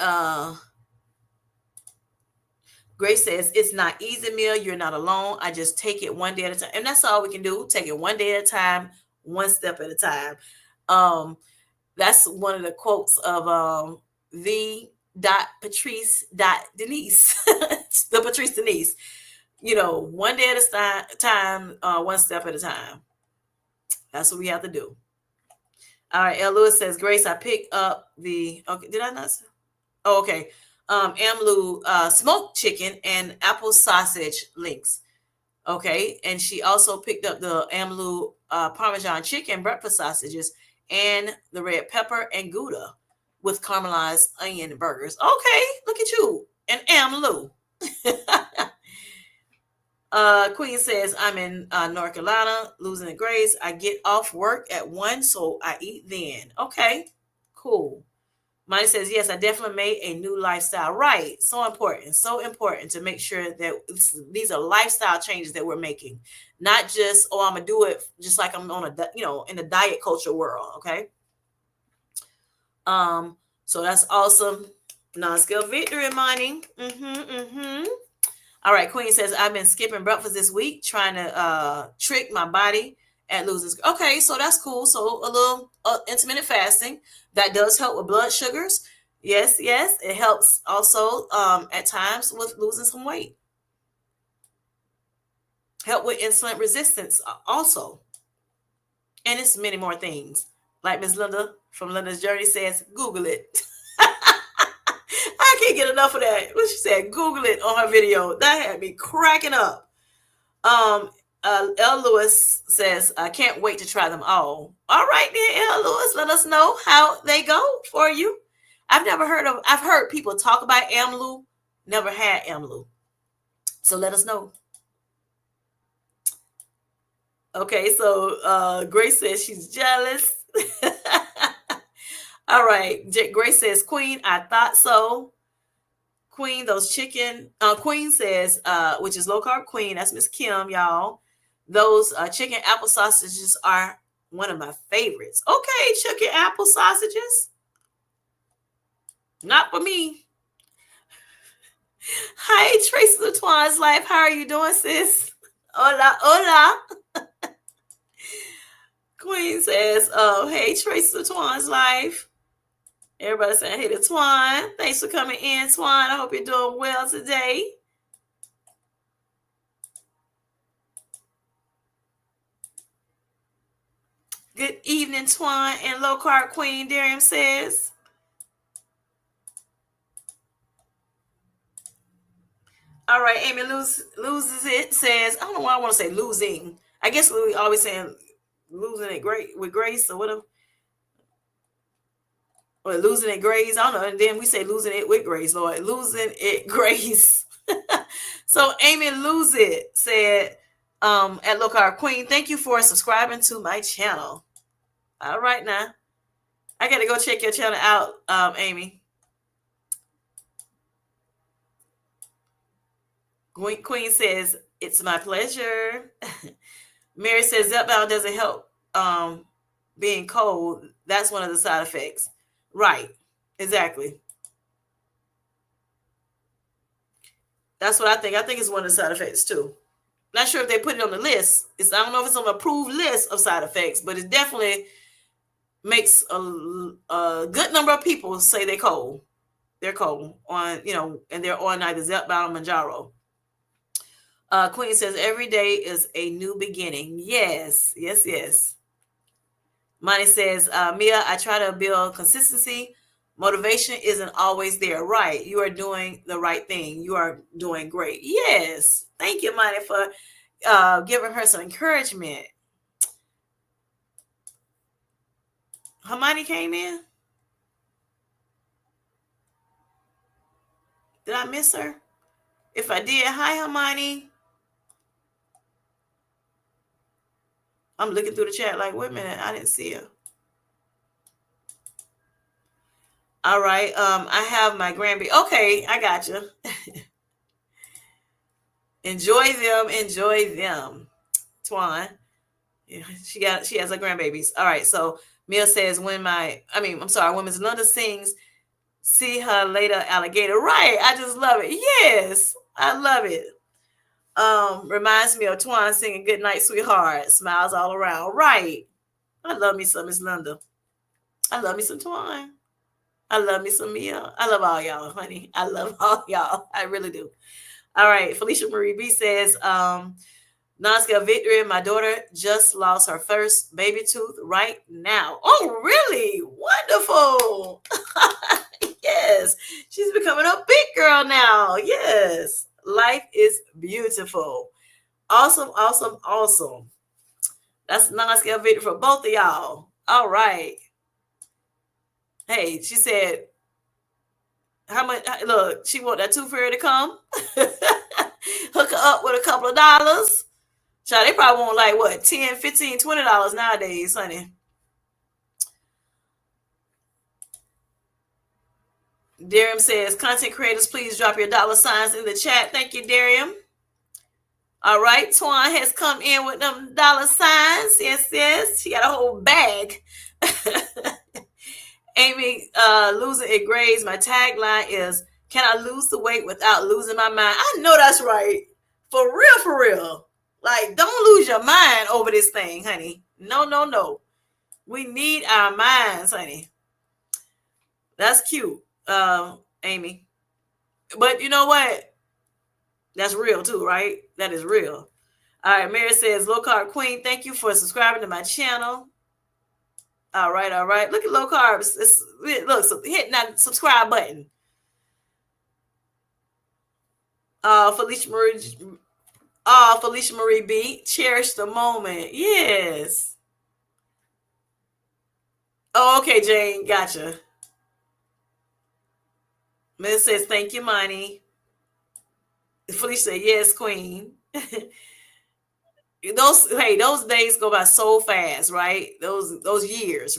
Grace says, it's not easy, Mia. You're not alone. I just take it one day at a time. And that's all we can do. Take it one day at a time, one step at a time. That's one of the quotes of the Patrice Denise, the Patrice Denise. One day at a time, one step at a time. That's what we have to do. All right. L. Lewis says, Grace, I picked up the. Okay, did I not? Oh, okay. Amlu smoked chicken and apple sausage links. Okay, and she also picked up the Amlu Parmesan chicken breakfast sausages and the red pepper and Gouda with caramelized onion burgers. Okay, look at you, and Amlu. Queen says, I'm in North Carolina, losing the grades. I get off work at 1, so I eat then. Okay, cool. Mine says, yes, I definitely made a new lifestyle. Right. So important to make sure that these are lifestyle changes that we're making. Not just, I'm going to do it just like I'm on in the diet culture world. Okay. So that's awesome. Non-scale victory, Money. All right. Queen says, I've been skipping breakfast this week, trying to trick my body at losing. Okay. So that's cool. So a little intermittent fasting. That does help with blood sugars. Yes. It helps also at times with losing some weight. Help with insulin resistance also. And it's many more things. Like Miss Linda from Linda's Journey says, Google it. I can't get enough of that. What she said, Google it on her video. That had me cracking up. L. Lewis says, I can't wait to try them all. All right, then, L. Lewis, let us know how they go for you. I've heard people talk about Amlu, never had Amlu. So let us know. Okay, so Grace says she's jealous. All right, Grace says, Queen, I thought so. Queen, those chicken, Queen says, which is low carb Queen, that's Miss Kim, y'all. Those chicken apple sausages are one of my favorites. Okay, chicken apple sausages. Not for me. Hi, Tracy LaTwan's Life. How are you doing, sis? Hola. Queen says, hey, Tracy LaTwan's Life. Everybody saying, hey to Twan. Thanks for coming in, Twan. I hope you're doing well today. Good evening, Twan and Low Carb Queen, Darian says. All right, Amy loses it, says, I don't know why I want to say losing. I guess we always saying losing it great with grace or whatever. Or losing it grace. I don't know. And then we say losing it with grace, Lord. Losing it grace. So Amy Lose It said at Low Carb Queen, thank you for subscribing to my channel. All right now. I got to go check your channel out, Amy. Queen says, it's my pleasure. Mary says, Zepbound doesn't help being cold. That's one of the side effects. Right. Exactly. That's what I think. I think it's one of the side effects too. Not sure if they put it on the list. I don't know if it's on an approved list of side effects, but it definitely makes a good number of people say they're cold. They're cold on, and they're on either Zepbound or Mounjaro. Queen says, every day is a new beginning. Yes. Money says, Mia, I try to build consistency. Motivation isn't always there. Right. You are doing the right thing. You are doing great. Yes. Thank you, Money, for giving her some encouragement. Hermione came in. Did I miss her? If I did, hi, Hermione. I'm looking through the chat like, wait a minute, I didn't see her. All right. I have my grandbaby. Okay, I got you. Enjoy them. Enjoy them. Twan. Yeah, she has her grandbabies. All right. So Mia says when Women's London sings, see her later, alligator. Right. I just love it. Yes. I love it. Reminds me of Twan singing Good Night, Sweetheart. Smiles all around. Right. I love me some Miss Linda. I love me some Twan. I love me some Mia. I love all y'all, honey. I love all y'all. I really do. All right. Felicia Marie B says, non-scale victory. My daughter just lost her first baby tooth right now. Oh, really? Wonderful. Yes. She's becoming a big girl now. Yes. Life is beautiful. Awesome, awesome, awesome. That's non-scale victory for both of y'all. All right. Hey, she said, how much? Look, she want that tooth fairy to come. Hook her up with a couple of dollars. Child, they probably want like what, $10, $15, $20 nowadays, honey. Darium says, content creators, please drop your dollar signs in the chat. Thank you, Darium. All right, Twan has come in with them dollar signs. Yes, yes. She got a whole bag. Amy, losing it grades. My tagline is, can I lose the weight without losing my mind? I know that's right. For real, for real. Like, don't lose your mind over this thing, honey. No, no, no. We need our minds, honey. That's cute, Amy. But you know what? That's real too, right? That is real. All right, Mary says, Low Carb Queen, thank you for subscribing to my channel. All right, all right. Look at Low Carbs. Look, so hit that subscribe button. Felicia Marie B, cherish the moment. Yes. Oh, okay, Jane. Gotcha. Miss says, thank you, Money. Felicia said, yes, Queen. Those days go by so fast, right? Those years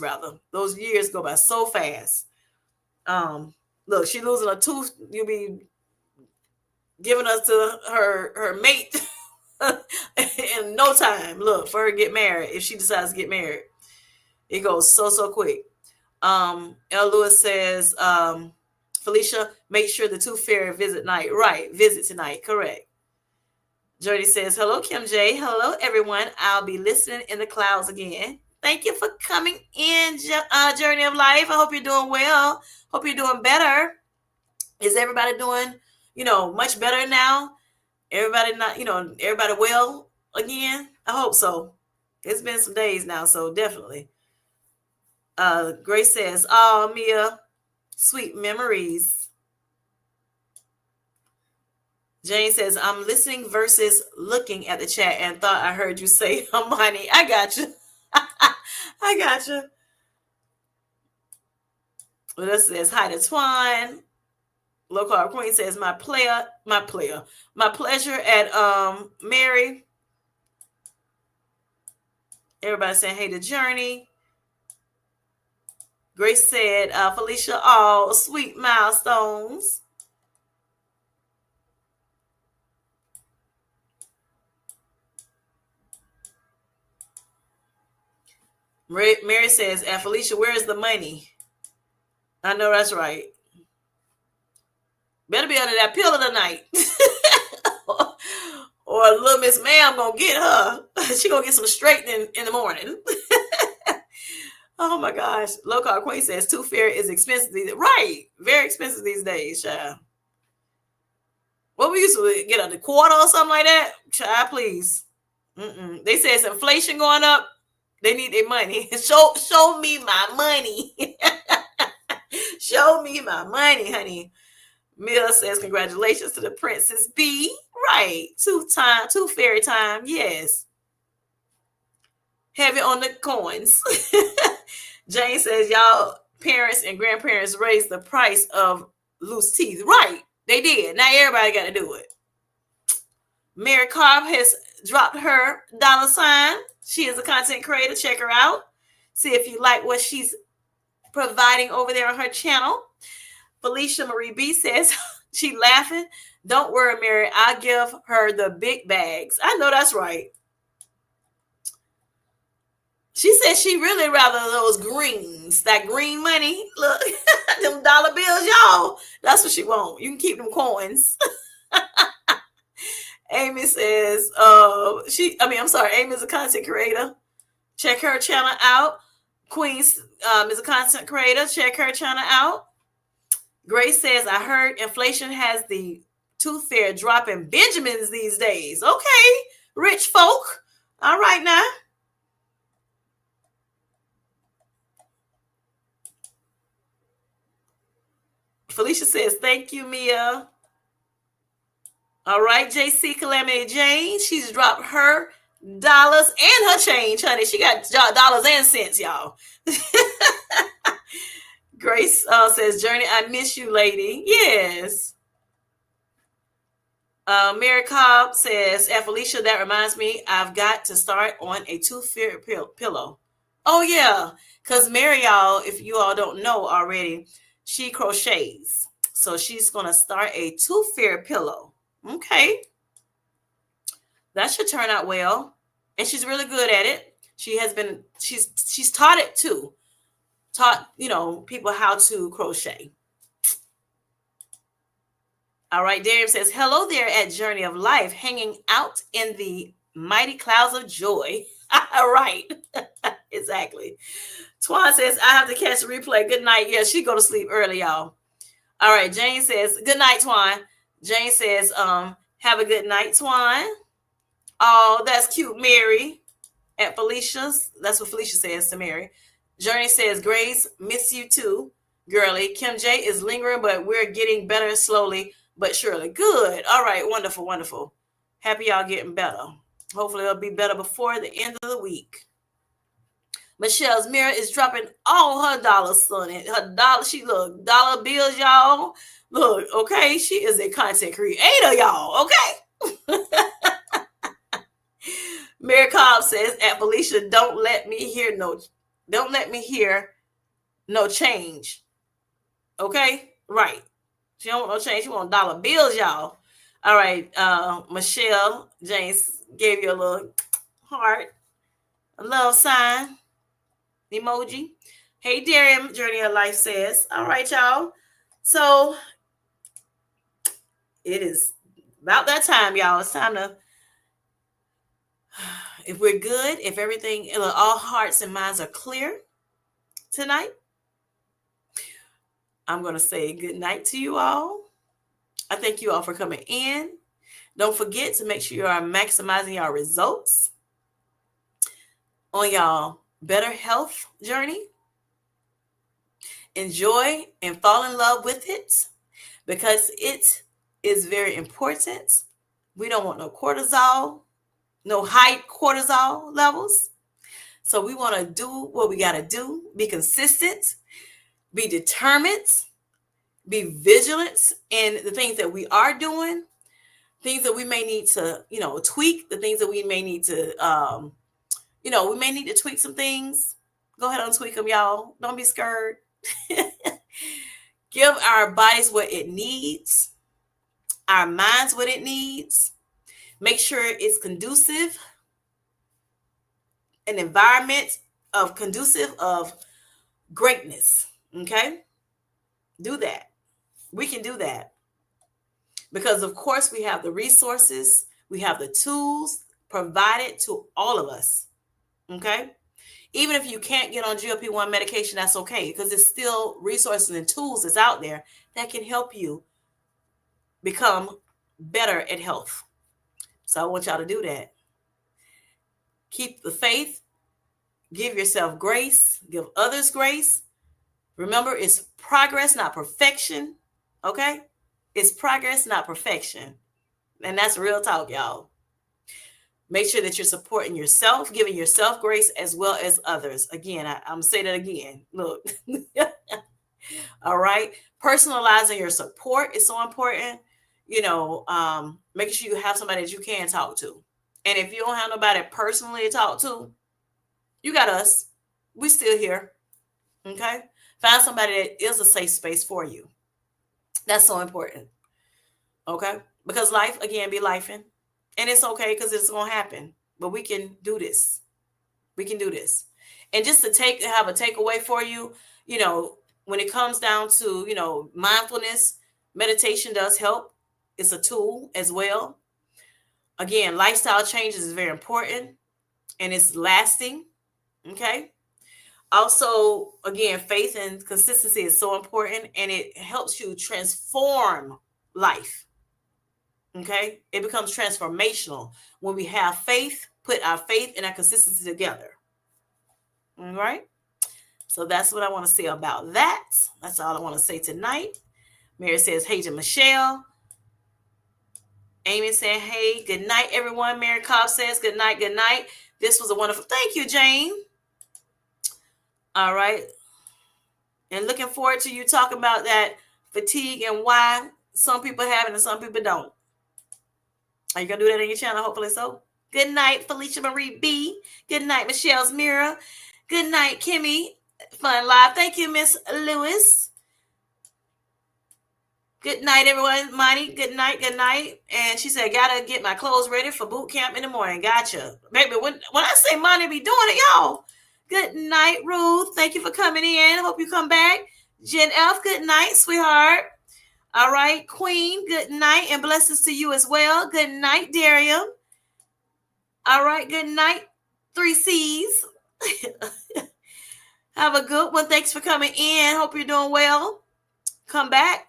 go by so fast. Look, she losing a tooth. You'll be giving us to her mate in no time. Look, for her to get married, if she decides to get married, it goes so quick. L. Lewis says, Felicia, make sure the tooth fairy visit night. Right, visit tonight. Correct. Jody says, hello, Kim J. Hello, everyone. I'll be listening in the clouds again. Thank you for coming in, Journey of Life. I hope you're doing well. Hope you're doing better. Is everybody doing, much better now? Everybody everybody well again? I hope so. It's been some days now, so definitely. Grace says, oh, Mia, sweet memories. Jane says, I'm listening versus looking at the chat and thought I heard you say Hermione. I got you. I got you. Well, this says, hi to Twine. Low Carb Queen says, my pleasure at Mary. Everybody saying, hey to Journey. Grace said, Felicia, all sweet milestones. Mary says, and Felicia, where's the money? I know that's right. Better be under that pillow tonight. Or little Miss Ma'am gonna get her. She gonna get some straightening in the morning. Oh my gosh. Low Carb Queen says, tooth fairy is expensive. Right. Very expensive these days, child. What we used to get a quarter or something like that? Child, please. They say it's inflation going up. They need their money. Show me my money. Show me my money, honey. Mila says, congratulations to the Princess B. Right. Tooth fairy time. Yes. Heavy on the coins. Jane says, y'all parents and grandparents raised the price of loose teeth. Right. They did. Now everybody got to do it. Mary Carb has dropped her dollar sign. She is a content creator. Check her out. See if you like what she's providing over there on her channel. Felicia Marie B says, she laughing. Don't worry, Mary. I'll give her the big bags. I know that's right. She said she really rather those greens, that green money. Look, them dollar bills, y'all. That's what she want. You can keep them coins. Amy says, Amy's a content creator. Check her channel out. Queens is a content creator. Check her channel out. Grace says, I heard inflation has the tooth fairy dropping Benjamins these days. Okay, rich folk. All right now. Felicia says, thank you, Mia. All right, JC Calamity Jane. She's dropped her dollars and her change, honey. She got dollars and cents, y'all. Grace says, Journey, I miss you, lady. Yes. Mary Cobb says, Felicia, that reminds me, I've got to start on a tooth fairy pillow. Oh, yeah. Because Mary, y'all, if you all don't know already, she crochets. So she's going to start a tooth fairy pillow. Okay. That should turn out well. And she's really good at it. She's taught it too. Taught, people how to crochet. All right, Darian says, hello there at Journey of Life, hanging out in the mighty clouds of joy. Right. Exactly. Twan says, I have to catch the replay. Good night. Yeah, she go to sleep early, y'all. All right, Jane says, good night, Twan. Jane says, have a good night, Twan. Oh, that's cute, Mary. At Felicia's. That's what Felicia says to Mary. Journey says, Grace, miss you too, girly. Kim J is lingering, but we're getting better slowly but surely. Good. All right. Wonderful. Wonderful. Happy y'all getting better. Hopefully it'll be better before the end of the week. Michelle's mirror is dropping all her dollars on it. Her dollar, she look, dollar bills, y'all. Look, okay. She is a content creator, y'all. Okay. Mary Cobb says, at Felicia, don't let me hear no change. Okay? Right. She don't want no change. She want dollar bills, y'all. All right. Michelle James gave you a little heart, a love sign, emoji. Hey, Darian, Journey of Life says, all right, y'all. So it is about that time, y'all. It's time to, if we're good, if everything, all hearts and minds are clear tonight, I'm going to say good night to you all. I thank you all for coming in. Don't forget to make sure you are maximizing your results on y'all better health journey. Enjoy and fall in love with it because it is very important. We don't want no cortisol, no high cortisol levels. So we want to do what we got to do, be consistent, be determined, be vigilant in the things that we are doing, things that we may need to, tweak, the things that we may need to, we may need to tweak some things. Go ahead and tweak them, y'all. Don't be scared. Give our bodies what it needs, our minds what it needs. Make sure it's conducive, an environment conducive of greatness. Okay? Do that. We can do that. Because, of course, we have the resources, we have the tools provided to all of us. Okay? Even if you can't get on GLP-1 medication, that's okay, because it's still resources and tools that's out there that can help you become better at health. So I want y'all to do that. Keep the faith. Give yourself grace. Give others grace. Remember, it's progress, not perfection. Okay? It's progress, not perfection. And that's real talk, y'all. Make sure that you're supporting yourself, giving yourself grace as well as others. Again, I'm going to say that again. Look. All right. Personalizing your support is so important. Making sure you have somebody that you can talk to. And if you don't have nobody personally to talk to, you got us. We still here. Okay? Find somebody that is a safe space for you. That's so important. Okay? Because life, again, be lifing. And it's okay because it's going to happen. But we can do this. We can do this. And just to have a takeaway for you, when it comes down to, mindfulness, meditation does help. It's a tool as well. Again, lifestyle changes is very important and it's lasting. Okay. Also, again, faith and consistency is so important and it helps you transform life. Okay. It becomes transformational when we have faith, put our faith and our consistency together. All right. So that's what I want to say about that. That's all I want to say tonight. Mary says, hey to Michelle. Amy saying, hey, good night, everyone. Mary Cobb says, good night, good night. This was a wonderful, thank you, Jane. All right. And looking forward to you talking about that fatigue and why some people have it and some people don't. Are you going to do that on your channel? Hopefully so. Good night, Felicia Marie B. Good night, Michelle's Mirror. Good night, Kimmy. Fun Live. Thank you, Miss Lewis. Good night, everyone. Monty, good night, good night. And she said, gotta get my clothes ready for boot camp in the morning. Gotcha. Baby, when I say Monty be doing it, y'all. Good night, Ruth. Thank you for coming in. Hope you come back. Jen F, good night, sweetheart. All right, Queen, good night. And blessings to you as well. Good night, Darium. All right, good night, 3 C's. Have a good one. Thanks for coming in. Hope you're doing well. Come back.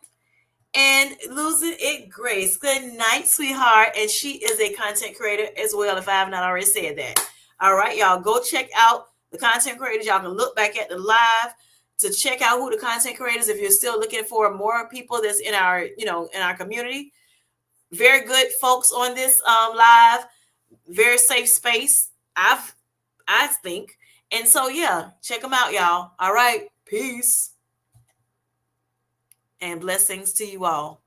And Losing It Grace. Good night, sweetheart. And she is a content creator as well, if I have not already said that. All right, y'all. Go check out the content creators. Y'all can look back at the live to check out who the content creators, if you're still looking for more people that's in our, in our community. Very good folks on this live. Very safe space, I think. And so, yeah, check them out, y'all. All right. Peace. And blessings to you all.